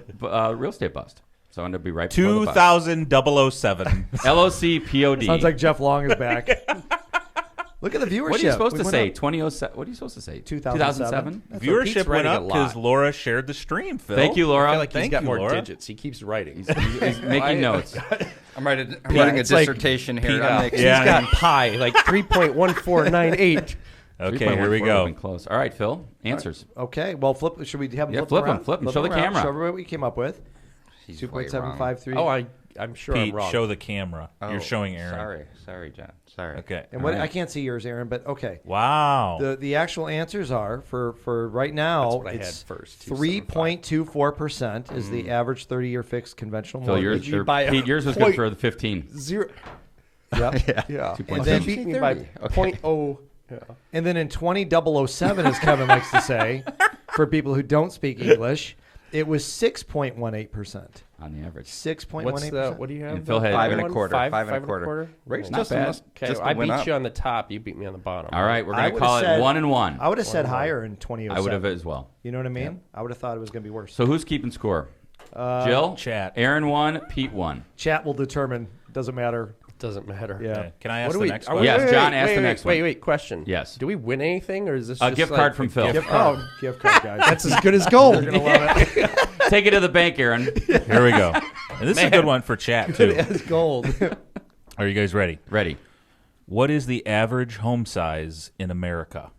real estate bust. So it ended up be right before the bust. 2000-007. LOCPOD. Sounds like Jeff Long is back. Look at the viewership. What are you supposed to We went say? up. 2007? What are you supposed to say? 2007? Pete's Viewership went writing a up because lot. Laura shared the stream, Phil. Thank you, Laura. I feel like he's Thank got you, more Laura. digits. He keeps writing. He's making notes. I'm writing a it's like dissertation here. Yeah. on the He's Yeah. got pi, like 3.1498. Okay, 3.14 here we would've go. been close. All right, Phil. Answers. Okay. Well, flip. Should we have them Yeah, flip flip 'em, around? flip 'em. Show the them around. camera. Show everybody what we came up with. He's way wrong. 2.753. Oh, I'm sure Pete, I'm wrong. show the camera. Oh, You're showing Aaron. Sorry, John. Sorry. Okay. And what All right. I can't see yours, Aaron, but okay. Wow. The actual answers are for right now. That's what I it's had first, 3.24% is the average 30-year fixed conventional Phil, mortgage. yours, by a Pete, yours was good for the 15. Zero. Yep. Yeah. 2.7. And then, They beat me by Okay. 0.0. Yeah. and then in 20.007, as Kevin likes to say, for people who don't speak English, it was 6.18%. On the average. 6.18%. What's the? What do you have? And Phil had- Five and a One? quarter. Five, Five and a five quarter. Rates Not just bad. Okay, Just I went beat up. you on the top. You beat me on the bottom. All right, we're I going to would've call said- it 1 and 1. I would have said higher in 2007. I would have as well. You know what I mean? I would have thought it was going to be worse. So who's keeping score? Jill? Chat. Aaron 1, Pete 1. Chat will determine. Doesn't matter. Doesn't matter. Yeah. Okay. Can I ask What do the we? next are we- one? Yes, wait, John, wait, ask the wait, next wait, one. Wait, question. Yes. Do we win anything, or is this A just gift like card from Phil. Gift card. Gift card, guys. That's as good as gold. You're going to love it. Take it to the bank, Aaron. Here we go. And this is a good one for chat, too. It's gold. Are you guys ready? Ready. What is the average home size in America?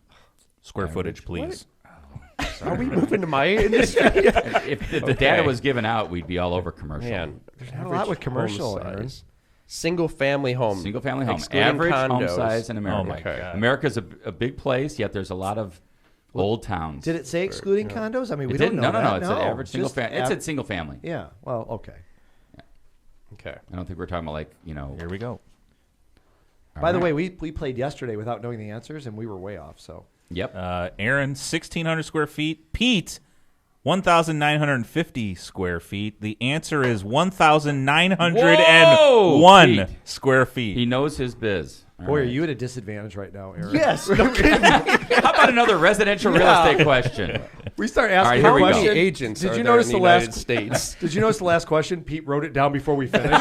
Square footage, please. Are we moving to my industry? If the data was given out, we'd be all over commercial. Man, there's Not a lot with commercial, Aaron. Single family home. Single family home. Excluding Average home condos. size in America. Oh, my Okay. God. America's a big place, yet there's a lot of old towns. Did it say excluding condos? I mean, we It don't didn't. know No. that. It's an average single Just family. It said single family. Yeah. Well, okay. Okay. I don't think we're talking about Here we go. By the way, we played yesterday without knowing the answers, and we were way off. So Yep. Aaron, 1,600 square feet. Pete, 1,950 square feet. The answer is 1,901 Whoa, Pete. square feet. He knows his biz. All boy, are right. you at a disadvantage right now, Aaron? Yes. No kidding. How about another residential real estate question? We start All right, asking here How we go. many questions. agents Did are you there notice in the the United last States? Did you notice the last question? Pete wrote it down before we finished.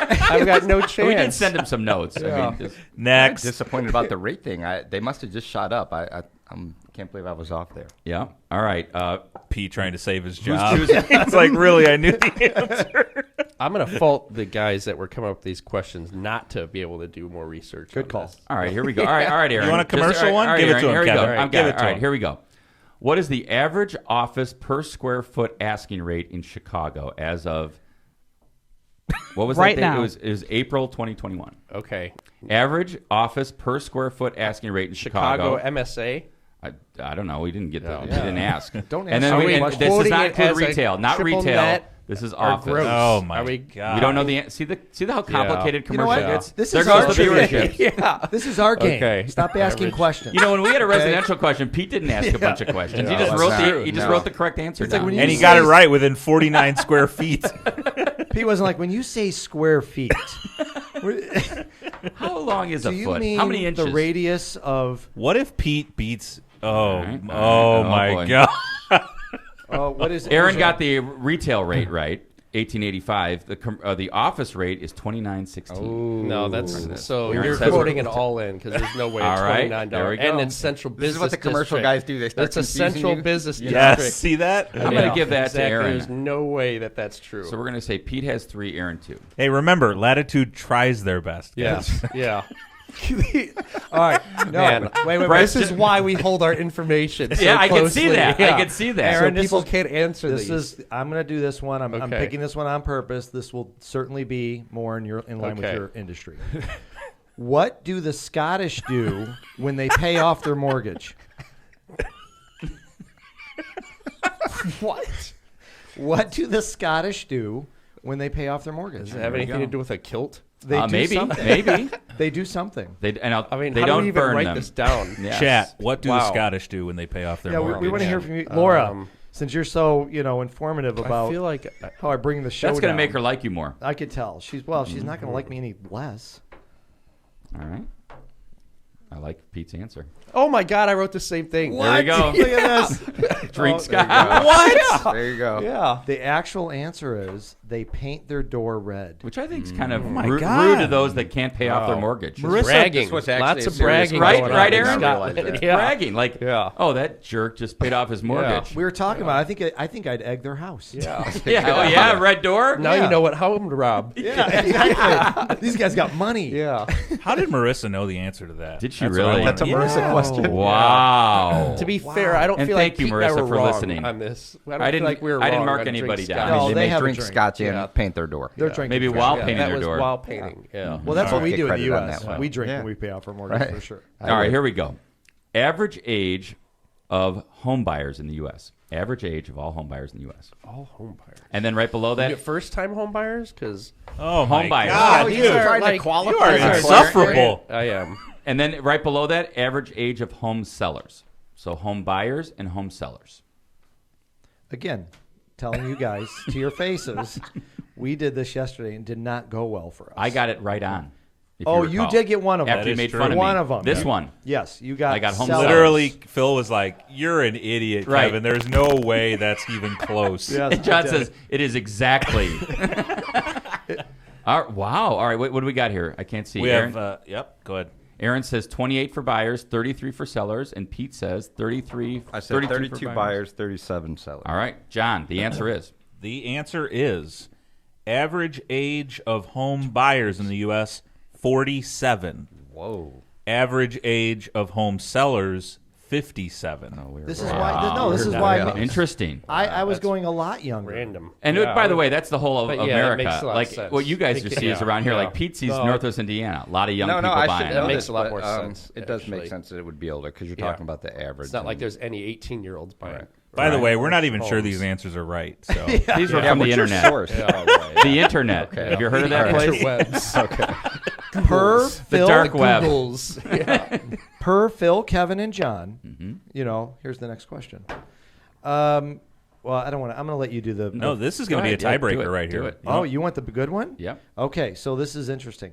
I've got no chance. We did send him some notes. I mean, just, Next. Disappointed about the rate thing. They must have just shot up. I can't believe I was off there. yeah. All right. Pete trying to save his job. It's like, really, I knew the answer. I'm going to fault the guys that were coming up with these questions not to be able to do more research. Good on call. this. All right, here we go. All right, Aaron. You want a commercial one? Give it to him, Here we Kevin. go. All right, I'm give got it to All right, him. here we go. What is the average office per square foot asking rate in Chicago as of what was Right that date? now. It was April 2021. Okay. Average office per square foot asking rate in Chicago. MSA. I don't know. We didn't get that. We didn't ask. Don't And ask then me and questions. this does Quoting not it include as a retail. Not triple retail. net This is or office. gross. Oh, my Are we- God. We don't know the see how complicated You know commercial what? gets. This there is goes our the game. viewership. Yeah. This is our game. Okay. Stop asking questions. You know, when we had a residential question, Pete didn't ask a bunch of questions. Yeah, he just that's wrote not the true. he just No. wrote the correct answer It's like down. when you And he say- got it right within 49 square feet. Pete wasn't like, when you say square feet, How long is do a you foot? mean How many inches? the radius of What if Pete beats... Oh, All right. oh, Oh, my boy. God. what is Aaron got the retail rate right, 1885. The office rate is 2916. No, that's so Aaron you're says quoting it. it all in because there's no way All it's right, $29. there we go. And it's central business. This is what the commercial district. guys do. They start That's a confusing central you. business Yes, district. see that? I'm going to give that exactly. to Aaron. There's no way that's true. So we're going to say Pete has 3, Aaron 2. Hey, remember, Latitude tries their best. guys. yes, yeah. all right. No, Man, wait. This is why we hold our information. So Yeah, I can see closely. that. Yeah. I can see that. Aaron, So this people is- can't answer This these. is. I'm going to do this one. I'm Okay. picking this one on purpose. This will certainly be more in line with Okay. your industry. What do the Scottish do when they pay off their mortgage? What? What do the Scottish do when they pay off their mortgage? Does it have There we anything go. to do with a kilt? They do Maybe, something. maybe. They do something. They I mean, they how don't do we even burn write them. this down? Yes. Chat, what do the Wow. Scottish do when they pay off their Yeah, mortgage? we want to hear from you, Um, Laura. Since you're so informative I about feel like how I bring the show That's going to down. make her like you more. I could tell. She's not going to like me any less. All right. I like Pete's answer. oh my god, I wrote the same thing. There we go. Look at this. Drink Oh, Scott. What? There you go. Yeah. The actual answer is they paint their door red. Which I think is kind of my rude God. to those that can't pay off their mortgage. Marissa- Bragging. This was actually Lots a of serious bragging. Right, going right, on in Aaron? Scotland. Realize that. Yeah. Bragging like, Yeah. oh, that jerk just paid off his mortgage. We were talking about. I think I'd egg their house. Yeah. Yeah, oh yeah, red door. Now you know what home to rob. Yeah, exactly. These guys got money. Yeah. How did Marissa know the answer to that? Did she That's what I really? wanna That's a know. Marissa question. Wow. To be fair, I don't And feel thank like you, Pete and I Marissa, were for wrong listening. on this. I I feel like we were didn't wrong mark on anybody drink down. Scotch. No, They they make have a drink drink. scotch and Yeah. paint their door. They're drinking. Maybe scotch. while Yeah, painting that their was door. while painting. Yeah. Well, that's All what we right. do in the Get credit on U.S. that one. We drink Yeah. when we pay off our mortgage Right. for sure. All right, here we go. Average age of home buyers in the U.S. Average age of all home buyers in the U.S. All home buyers. And then right below You that, get first-time home buyers? Because Oh, home my buyers. God, these dude. are trying to like, qualify You are as a insufferable. I am. And then right below that, average age of home sellers. So home buyers and home sellers. Again, telling you guys to your faces, we did this yesterday and did not go well for us. I got it right on. if Oh, you you recall. did get one of them. After you is made true. fun of me. One of them. This Yeah. one. Yes, you got. I got home sellers. sellers. Literally, Phil was like, "You're an idiot, Right. Kevin. There's no way that's even close." Yes, And John I did. says, it is exactly. Wow. All right, what do we got here? I can't see. We Aaron? have. Yep. Go ahead. Aaron says 28 for buyers, 33 for sellers, and Pete says 33. I said 32 for buyers, 37 sellers. All right, John, the answer is The answer is average age of home buyers in the U.S. 47. Whoa. Average age of home sellers 57. This is why. This is why. interesting. I was going a lot younger. Random. And Yeah, by the way, that's the whole of But yeah, that America. makes a lot of Like sense. what you guys just see is Yeah. around here. Yeah. Like Pete sees No. Northwest Indiana, a lot of young No, people I buying. should know That makes this, a lot but, more sense, It does make actually. sense that it would be older because you're Yeah. talking about the average. It's not like and- there's any 18-year-olds buying. By the Right. way, we're not even sure Homes. these answers are right. So These were Yeah, from the what's your internet. source, by the way? The internet. Okay. Have you heard of that place? Interwebs. Per Phil, dark web. Googles. Yeah. per Phil, Kevin, and John. Mm-hmm. Here's the next question. Well, I don't want to. I'm going to let you do the. no, this is going to be a Go ahead. Yeah, do tiebreaker it. right Do here. it. Oh, you want the good one? Yep. Okay, so this is interesting.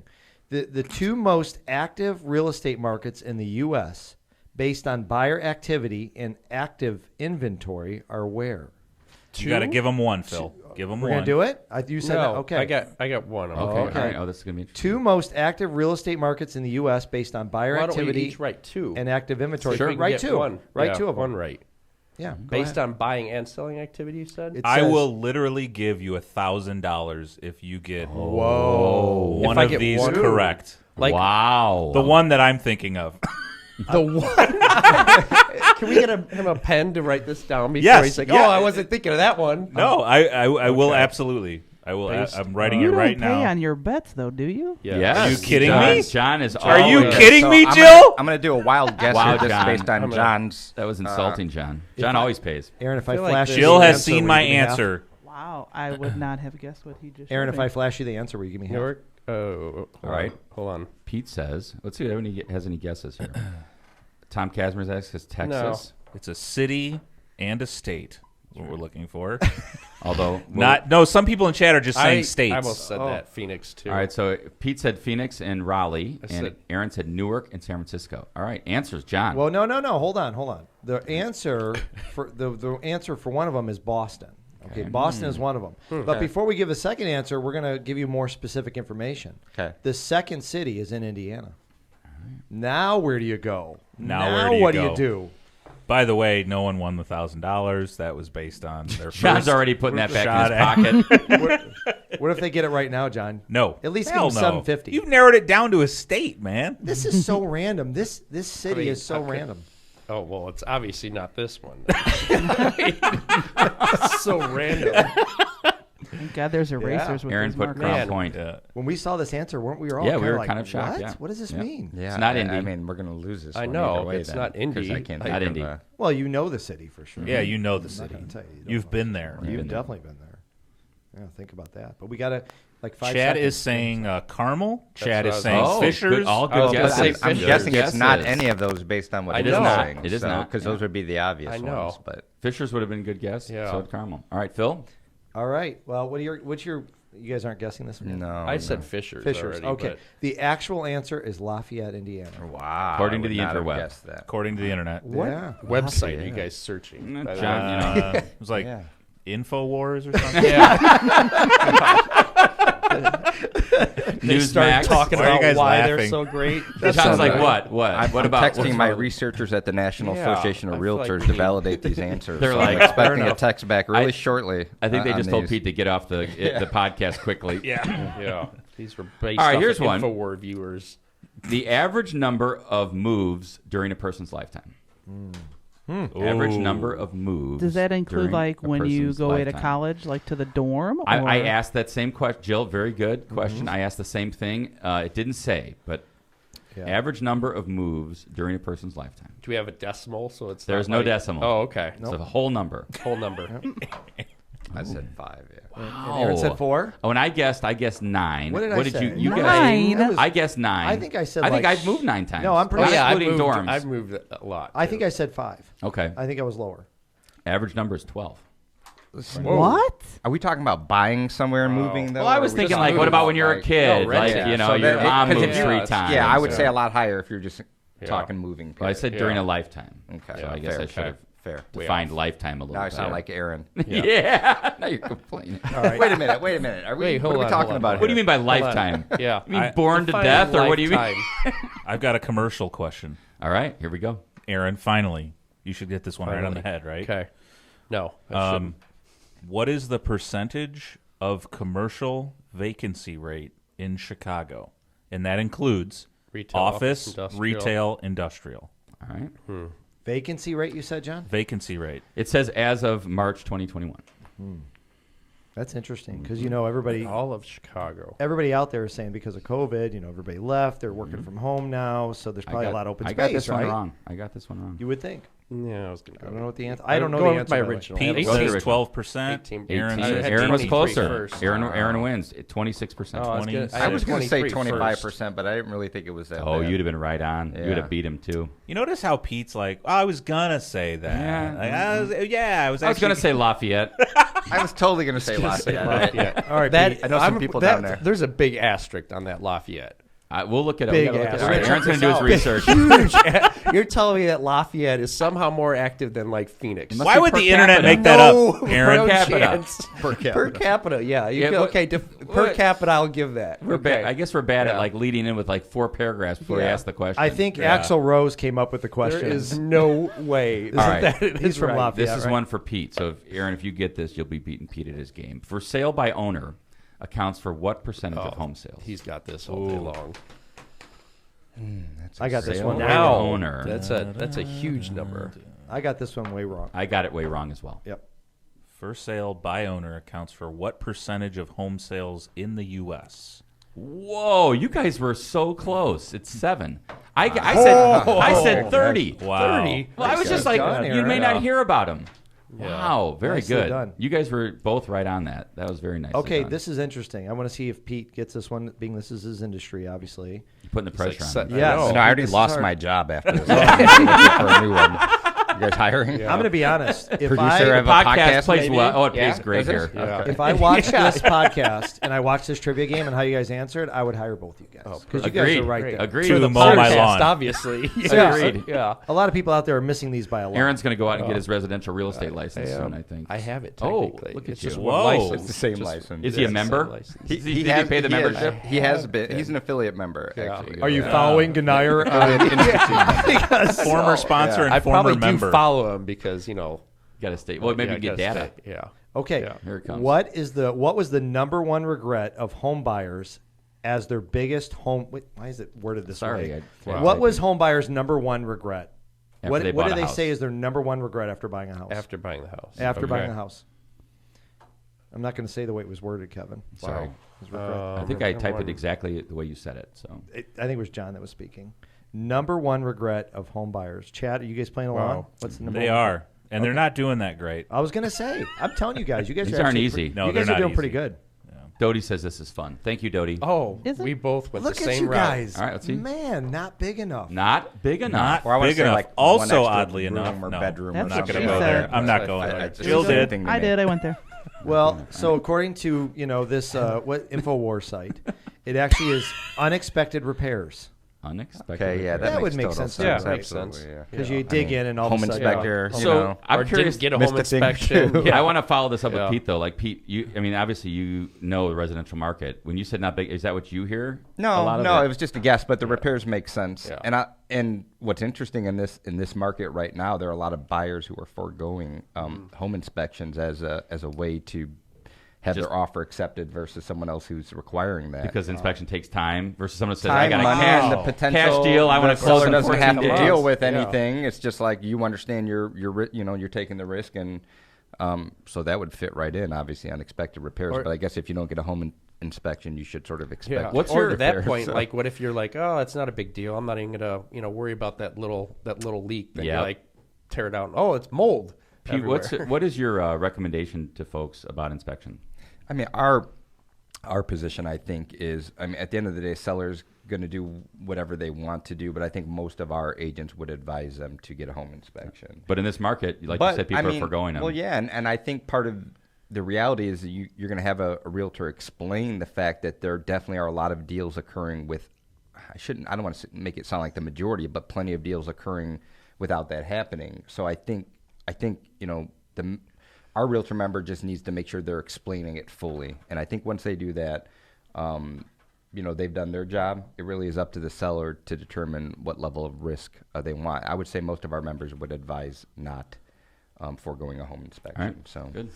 The two most active real estate markets in the U.S. based on buyer activity and active inventory are where? You got to give them one, Phil. Give them We're one. gonna do it. You said that. Okay. I got one. Okay. okay. All right. Oh, this is gonna be interesting. 2 most active real estate markets in the U.S. based on buyer Why don't we activity each write 2? and active inventory. See if we can Write get 2. One. Write Yeah, 2 of them. One right. Yeah. Based on buying and selling activity, you said? It I says- will literally give you $1,000 if you get Whoa. one If I of get these one- correct. Like wow. The one that I'm thinking of. the one. Can we get him a pen to write this down before Yes, he's like, yeah. oh, I wasn't thinking of that one? No, I will absolutely. I will. Based- I'm writing You it don't right pay now. on your bets, though, do you? Yeah. Yes. Are you kidding John, me? John is. Are you always- kidding So me, I'm Jill? I'm going to do a wild guess Wow, here. This is John. based on I'm gonna- John's. That was insulting, John. John always pays. Aaron, if I feel like flash this- you Jill the has answer, seen will my you give me half? answer. Wow, I would not have guessed what he just Aaron, showed if me. I flash you the answer, will you give me half? Newark? Oh, All right. Hold on. Pete says, let's see if anyone has any guesses here. Tom Kazmer's asks Texas. It's a city and a state. What we're looking for. Although Some people in chat are just saying states. I almost said that. Phoenix, too. All right, so Pete said Phoenix and Raleigh, I and said- Aaron said Newark and San Francisco. All right, answers, John. Well, no. Hold on. The answer for the answer for one of them is Boston. Okay, Boston is one of them. But before we give the second answer, we're going to give you more specific information. Okay. The second city is in Indiana. Now where do you go? Now where what do do you you go? do? By the way, no one won the $1,000. That was based on their John's first already putting that back shot in his pocket. What if they get it right now, John? No. At least Hell give them no. 750. You've narrowed it down to a state, man. This is so random. This city is so I could- random. Oh, well, it's obviously not this one. So random. Thank God there's erasers with Aaron these put markers. Crown Man. Point. When we saw this answer, weren't we all Yeah, kind we of were like, kind of shocked, what? yeah. What does this Yeah. mean? Yeah, It's not I Indy. mean, we're going to lose this I one know, either way it's then, not 'cause Indy. I can't Not think of, Indy. Well, you know the city for sure. Yeah, you know the I'm not city. gonna tell you. You don't You've know. been there. You've been there. definitely been there. Yeah, think about that. But we got to, like, 5 Chad seconds. is saying Carmel. Chad what is I was saying Oh, Fishers. good, all good I was gonna guesses. say I'm Fishers. guessing it's not Guesses. any of those based on what I you're know. saying. It is not, Because yeah. those would be the obvious I know. ones. But Fishers would have been a good guess. Yeah. So did Carmel. All right, Phil. All right. Well, what's your, you guys aren't guessing this one yet? no. I said Fishers, Fishers. already. Okay. But The actual answer is Lafayette, Indiana. Wow. According I to would the not have interweb. guessed that. According to the internet. what Yeah. website are you guys searching? Mm, by the John, way? you know. It was like Yeah. InfoWars or something. They start Newsmax. talking Why are you about guys why laughing? they're so great. John's like, what? What? I'm What about texting what's my about- researchers at the National Yeah, Association of I feel like Realtors we to need- validate these answers. They're so like, I'm fair expecting a enough. text back really shortly. I think they on just told these. Pete to get off the podcast quickly. Yeah. These were based All right, off here's of one. InfoWars viewers. The average number of moves during a person's lifetime. Average number of moves. Does that include during like a when you person's go away to lifetime. college, like to the dorm? I or- asked that same question. Jill, very good question. I asked the same thing. It didn't say, but Yeah. average number of moves during a person's lifetime. Do we have a decimal? So it's There's not no like- decimal. Oh, okay. It's a whole number. Whole number. I said 5, yeah. And Aaron said 4? Oh, and I guessed 9. What did I say? you? You Nine? guessed. I guessed 9. I think I said I think like- I've moved 9 times. No, I'm pretty Not sure- including dorms. I've moved a lot. I think too. I said 5. Okay. I think I was lower. Average number is 12. What? Are we talking about buying somewhere and moving, though? Well, I or was are we thinking, just like, what moving about when you're a like- kid? No, Like, renting. you know, So your that- mom 'cause moved if you- 3 yeah, times. Yeah, I would Yeah. say a lot higher if you're just Yeah. talking moving. Well, I said during Yeah. a lifetime. Okay. So I guess Fair, I should have fair. defined lifetime a little Now I bit. sound like Aaron. Yeah. Now you're complaining. Wait a minute. Are we, Wait, what hold are we on, talking hold on, about hold What do you here? mean by Hold on. lifetime? Yeah. You mean born to Define death, or what do you mean? lifetime. I've got a commercial question. All right, here we go. Aaron, finally. You should get this one right on the head, right? Okay. No. I shouldn't. What is the percentage of commercial vacancy rate in Chicago? And that includes Retail, office, industrial. retail, industrial. All right. Vacancy rate, you said, John? Vacancy rate. It says as of March 2021. That's interesting because, you know, everybody All of Chicago. out there is saying because of COVID, you know, everybody left. They're working from home now, so there's probably a lot of open I space, got this right? one wrong. I got this one wrong. You would think. Yeah, I was going to I go. don't know what the answer. I don't know Going the with answer. my by the way. original. Pete Go to the says original. 12%. 18. Aaron I says had Aaron was 23 closer. first. Aaron wins. 26%. Oh, I was gonna- I was going to say 23 first. 25%, but I didn't really think it was that Oh, bad. you'd have been right on. You'd Yeah. have beat him too. You notice how Pete's like, oh, I was going to say that. Yeah. Like, I was I was actually going to say Lafayette. I was totally going to say Lafayette. Lafayette. All right, That, Pete. I know some people down there. There's a big asterisk on that Lafayette. We'll look it up. Big We gotta look ass. it up. All right, Check Aaron's going this to do his out. research. You're telling me that Lafayette is somehow more active than like Phoenix? Must Why be would per the internet capita. make that No, up, Aaron? no capita. chance. Per capita, yeah. You Yeah, go, but- okay, per capita, I'll give that. We're okay. bad. I guess we're bad at Yeah. like leading in with like 4 paragraphs before we Yeah. ask the question. I think Axel Rose came up with the question. There is no way. All right. that it He's is from right. Lafayette. This is right? one for Pete. So, Aaron, if you get this, you'll be beating Pete at his game. For sale by owner accounts for what percentage of home sales? He's got this all day long. I got this Sale one. by Now, owner. that's a huge number. I got this one way wrong. I got it way wrong as well. Yep. For sale by owner accounts for what percentage of home sales in the U.S.? Whoa, you guys were so close. It's 7. I said 30. Wow. 30. Well, I was just like, done, you Aaron. may Yeah. not hear about them. Wow, very Nicely good. done. You guys were both right on that. That was very nice. Okay, this is interesting. I want to see if Pete gets this one, being this is his industry, obviously. You're putting the pressure on. set- me. Yes. know. No, I already This is lost hard. my job after this. I'm looking for a new one. You guys hiring? I'm going to be honest. If Producer I of a Podcast podcast, plays maybe? well. Oh, it Yeah? pays great Does it? here. Yeah. if I watched this podcast and I watched this trivia game and how you guys answered, I would hire both of you guys because you guys Agreed. are right there. Agreed. To mow my Podcast, lawn. obviously. Agreed. Yeah. A lot of people out there are missing these by a lot. Aaron's going to go out and get his residential real estate license soon, I think. I have it. Oh, Technically. look at It's you. just Whoa. one license. It's the same Just- license. Is he a it's the same member? license. Did he pay the membership? He has been. He's an affiliate member. Yeah. Actually. Are you following GNIAR? Former sponsor and I former probably member. do follow him because Got to stay. Well, maybe yeah, you get gotta data. stay. Yeah. Okay. Yeah. Here it comes. What was the number one regret of home buyers as their biggest home? Wait, why is it worded this Sorry, way? I- What was home buyers' number one regret? After What they what bought do a they house. say is their number one regret after buying a house? After buying the house. After buying Okay. a house. I'm not going to say the way it was worded, Kevin. Sorry. His regret. I think I typed it exactly the way you said it. So I think it was John that was speaking. Number one regret of home buyers. Chad, are you guys playing along? Wow. What's the number They one? are. And they're not doing that great. I was going to say. I'm telling you guys. You guys These are aren't actually easy. No, you they're guys are not doing pretty easy. good. Dodie says this is fun. Thank you, Dodie. Oh, Is it? we both went Look the at same you route. guys. All right, let's see. Man, not big enough. Not big enough. Not Or I wanna big say, enough. like, one Also, extra oddly room enough, or no. bedroom. That's or I'm not what going to she go said. there. I'm not That's going what I- there. it's Jill the same did. thing to I me. did. I went there. Well, so according to this what InfoWars site, it actually is unexpected repairs Unexpected. Okay, yeah, That would makes make total sense. Yeah, Right. makes Absolutely, sense. yeah. because you dig in and all Home of a sudden, inspector. You So know. I'm Or curious. didn't get a missed home a thing. inspection. I want to follow this up Yeah. with Pete though. Like Pete, obviously you know the residential market. When you said not big, is that what you hear? A lot No, of it was just a guess, but the repairs make sense. Yeah. And what's interesting in this market right now, there are a lot of buyers who are foregoing home inspections as a way to have Just- their offer accepted versus someone else who's requiring that. because inspection takes time versus someone says I Time, got a money, cash, and the potential cash deal. I want the to close seller in doesn't 14 have to days. deal with Yeah. anything. It's just like you understand you're taking the risk, and so that would fit right in. Obviously, unexpected repairs, Or- but I guess if you don't get a home inspection, you should sort of expect. Yeah. What's or your to that repairs, point, so. like, what if you're like, oh, it's not a big deal. I'm not even gonna, worry about that little leak. Then Yep. you like tear it down. Oh, it's mold. Pete, everywhere. what is your recommendation to folks about inspection? I mean, our position, I think, is, at the end of the day, sellers going to do whatever they want to do, but I think most of our agents would advise them to get a home inspection. But in this market, like But, you said, people are foregoing them. Well, yeah, and I think part of the reality is that you're going to have a realtor explain the fact that there definitely are a lot of deals occurring with, I don't want to make it sound like the majority, but plenty of deals occurring without that happening. So I think our realtor member just needs to make sure they're explaining it fully. And I think once they do that, they've done their job. It really is up to the seller to determine what level of risk they want. I would say most of our members would advise not foregoing a home inspection. All right. So Good.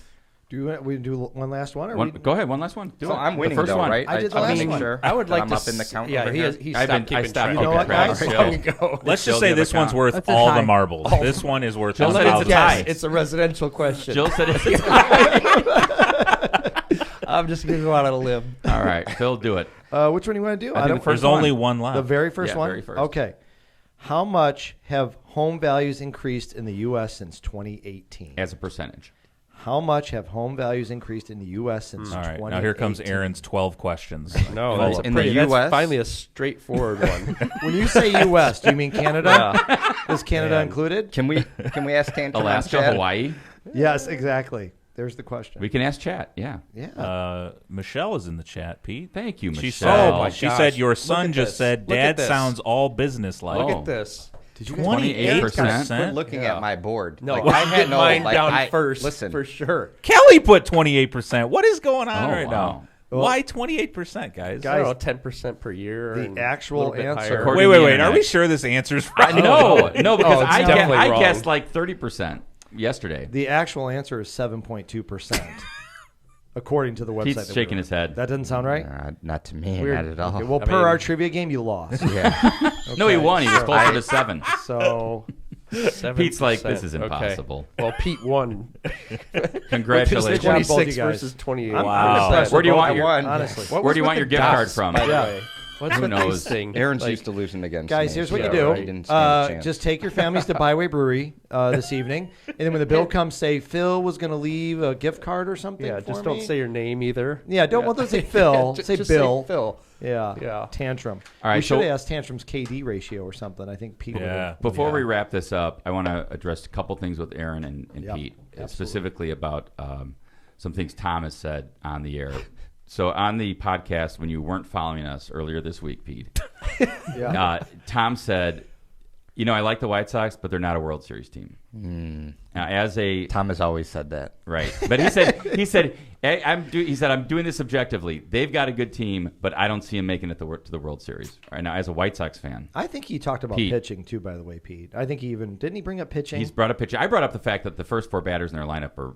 we do one last one? Or Go ahead, one last one. Do So it. I'm winning the first though, one. right? I did the I'll last make one. sure I would that like I'm to up in the count. Yeah, over he here. has. He I stopped keeping stopped track. You know what, guys? There you go. Let's Jill, just do you say have a this one's count? worth That's a all tie. the marbles. This one is worth Jill all the said it's a marbles. tie. It's a residential question. Jill said it's a tie. I'm just gonna go out on a limb. All right, Phil, do it. Which one do you want to do? I think the first There's only one. one left. The very first Yeah, one? very first. Okay. How much have home values increased in the U.S. since 2018? As a percentage. How much have home values increased in the U.S. since All right, 2018? now here comes Aaron's 12 questions. No, Well, that's in the that's US? finally a straightforward one. When you say U.S., do you mean Canada? Is Canada Man. included? Can we ask Tantra? Alaska, Hawaii. Yes, exactly. There's the question. We can ask chat. Yeah. Yeah. Michelle is in the chat, Pete. Thank you, She Michelle. said, Oh, my she gosh. said your Look son at just this. said, Look at Dad this. sounds all business-like. Look Oh. at this. Did you guys 28%? Quit looking at my board. No, Like, I had no, mine like, down first, Listen, for sure. Kelly put 28%. What is going on Oh, right wow. now? Well- Why 28%, guys? I don't know, 10% per year. The and actual a little bit answer- higher. According Wait. to the Are internet. we sure this answer's right? No, because it's I definitely wrong. guessed like 30% yesterday. The actual answer is 7.2%, according to the website. Pete's that shaking we're his head. That doesn't sound right? not to me, Weird. not at all. Okay, well, I per mean- our trivia game, you lost. Yeah. No, he won. He was closer to 7. So 7%. Pete's like, this is Okay. impossible. Well, Pete won. Congratulations. Good job, both 26 you guys. versus 28. I'm Wow. impressed Where with do you both want of your- honestly? What Where was do you with want the your gift card dust, from? by the Yeah. way? What's Who with knows? these things? Aaron's Like, used to losing against Guys, me. here's what Yeah, you do. right. He didn't stand a chance. Just take your families to Byway Brewery this evening, and then when the bill comes, say Phil was going to leave a gift card or something. yeah, for just don't me. say your name either. Yeah, don't want to say Phil. Say Just Bill. Say Phil. Yeah. Yeah. Tantrum. All right, we should so- have asked Tantrum's KD ratio or something. I think Pete. Yeah. Before we wrap this up, I want to address a couple things with Aaron and Yep, Pete, absolutely. specifically about some things Tom has said on the air. So on the podcast, when you weren't following us earlier this week, Pete, Tom said, I like the White Sox, but they're not a World Series team. Now, as a Tom has always said that. right, but he said I'm doing this objectively. They've got a good team, but I don't see him making it to the World Series. Right now, as a White Sox fan, I think he talked about Pete. pitching too. By the way, Pete. I think he even didn't he bring up pitching? he's brought up pitching. I brought up the fact that the first 4 batters in their lineup are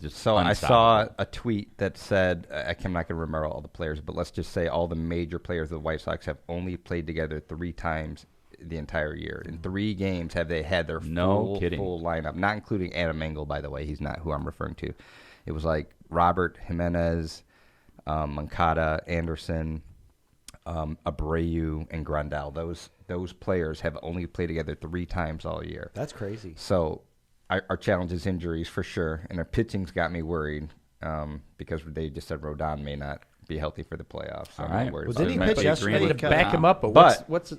just So I saw unstoppable. a tweet that said, I'm not going to remember all the players, but let's just say all the major players of the White Sox have only played together 3 times the entire year. In 3 games have they had their No kidding. full lineup, not including Adam Engel, by the way. He's not who I'm referring to. It was like Robert, Jimenez, Moncada, Anderson, Abreu, and Grandal. Those players have only played together 3 times all year. That's crazy. So our challenge is injuries for sure, and our pitching's got me worried because they just said Rodon may not be healthy for the playoffs. So All I'm not right. worried Well, about didn't he it. pitch But yesterday? agreeing To with back Tom. him up, but But- what's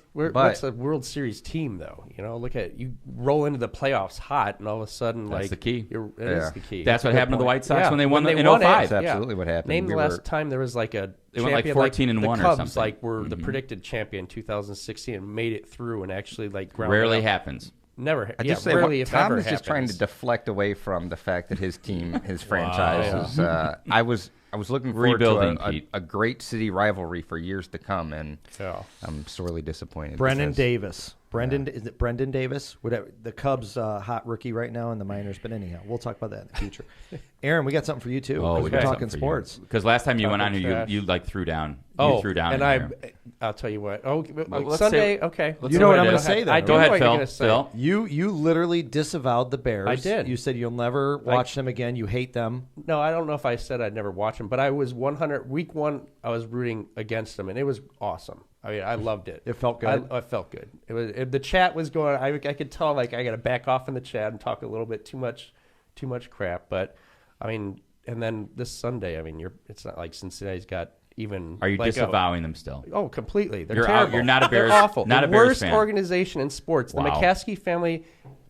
a World Series team though? Look at you roll into the playoffs hot, and all of a sudden, That's like the key. It is Yeah. the key. That's what Good happened to the point. White Sox Yeah, when they won in it. 05. That's Yeah. absolutely what happened. Name We the were- last time there was like a They went like champion, 14 and the 1 or Cubs, something. like were the predicted champion 2016 and made it through and actually like ground Rarely it up. happens. Never. I Yeah, just say rarely if Tom ever is just trying to happens. deflect away from the fact that his team, his franchise, is. I was looking forward Rebuilding, to Pete. a great city rivalry for years to come, and Yeah. I'm sorely disappointed. Brendan because- Davis. Is it Brendan Davis? Whatever. The Cubs' hot rookie right now in the minors. But anyhow, we'll talk about that in the future. Aaron, we got something for you too. Oh, 'cause we we're got talking something for you. sports. Because last time you went on Talking here, trash. you like threw down. Oh, You threw down. and in there. I'll tell you what. Oh, let's Sunday. say- Okay. let's You see know what it I'm gonna is. say then, I right? do Go know ahead, what you're Phil. gonna say. Phil. You literally disavowed the Bears. I did. You said you'll never watch them again. You hate them. No, I don't know if I said I'd never watch them, but I was 100. Week 1, I was rooting against them, and it was awesome. I mean, I loved it. It felt good? I felt good. The chat was going. I could tell like I got to back off in the chat and talk a little bit too much crap. But I mean, and then this Sunday, I mean, it's not like Cincinnati's got even. Are you like disavowing them still? Oh, completely. They're You're out. terrible. You're not a Bears- They're awful. not the a Bears worst fan. organization in sports. Wow. The McCaskey family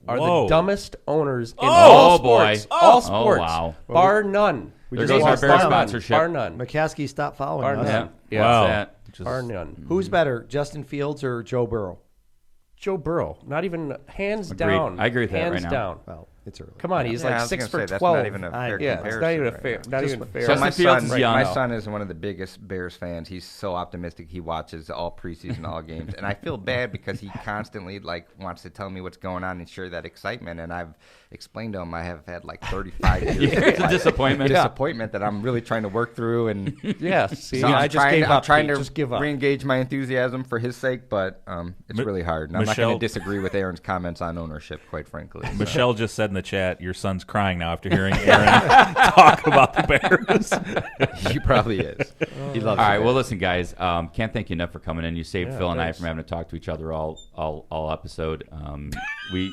are Whoa. the dumbest owners in Oh, all boy. sports. All Oh, sports. wow. Bar none. There just goes our lost Bears Bar none. sponsorship. Bar none. McCaskey, stop following Bar us. none. Yeah. Yeah. Wow. That. Just- Bar none. Who's better, Justin Fields or Joe Burrow? Joe Burrow. Not even hands Agreed. down. I agree with that hands right now. down. Well, it's early. Come on, he's Yeah, I like was 6 gonna for say, that's 12. not even a fair Yeah, comparison. it's not even a right fair. now. Not even fair. Justin My Fields son, is young. my son is one of the biggest Bears fans. He's so optimistic. He watches all preseason, all games, and I feel bad because he constantly wants to tell me what's going on and share that excitement. And I've explained to him I have had 35 years. Yeah, it's a of disappointment. disappointment that I'm really trying to work through. And Yeah. See, so I'm I just gave I'm up. trying Pete. to just give up. re-engage my enthusiasm for his sake, but it's really hard. And I'm not going Michelle- to disagree with Aaron's comments on ownership, quite frankly. So. Michelle just said in the chat, your son's crying now after hearing Aaron talk about the Bears. He probably is. He loves All right. it. Well, listen, guys. Can't thank you enough for coming in. You saved Yeah, Phil and I thanks. from having to talk to each other all episode. We.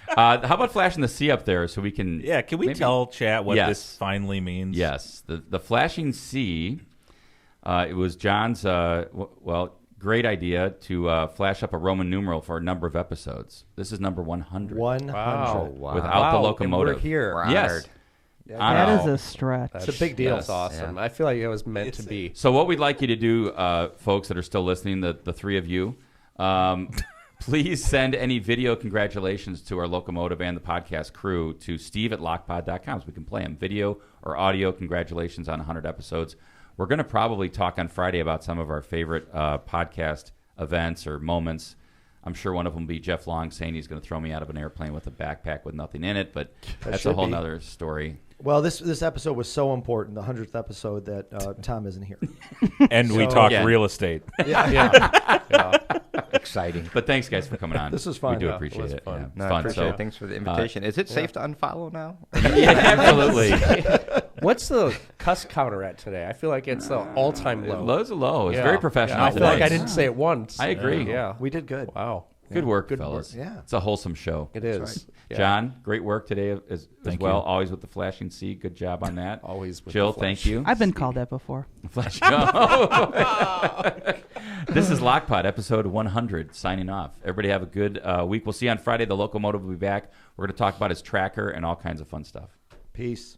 How about flashing the C up there so we can? Yeah, can we maybe- tell chat what Yes. this finally means? Yes, the flashing C. It was John's. Great idea to flash up a Roman numeral for a number of episodes. This is number 100. 100. Wow. Wow. Without the Wow, locomotive. And we're here. We're Yes. honored. on That our- is a stretch. It's a big deal. That's awesome. I feel like it was meant to be. So what we'd like you to do, folks that are still listening, the three of you, please send any video congratulations to our Locomotive and the podcast crew to steve@lockpod.com so we can play them. Video or audio congratulations on 100 episodes. We're going to probably talk on Friday about some of our favorite podcast events or moments. I'm sure one of them will be Jeff Long saying he's going to throw me out of an airplane with a backpack with nothing in it, but that's a whole nother story. Well, this episode was so important, the 100th episode, that Tom isn't here. And we talk yeah. real estate. Exciting. But thanks, guys, for coming on. This was fun. We do Yeah, appreciate it was it. fun. Yeah, it's No, I fun. appreciate So, it. Thanks for the invitation. Is it safe to unfollow now? yeah, absolutely. What's the cuss counter at today? I feel like it's the all-time low. Low's a low. It's Yeah. very professional. Yeah, I feel like I Nice. didn't say it once. I agree. Yeah. We did good. Wow. Good work, Good fellas. work. Yeah. It's a wholesome show. It is. Yeah. John, great work today as Thank well. you. Always with the flashing C. Good job on that. Always with Jill, the thank flash. you. I've been called that before. Flash. This is LOCPOD, episode 100, signing off. Everybody have a good week. We'll see you on Friday. The Locomotive will be back. We're going to talk about his tracker and all kinds of fun stuff. Peace.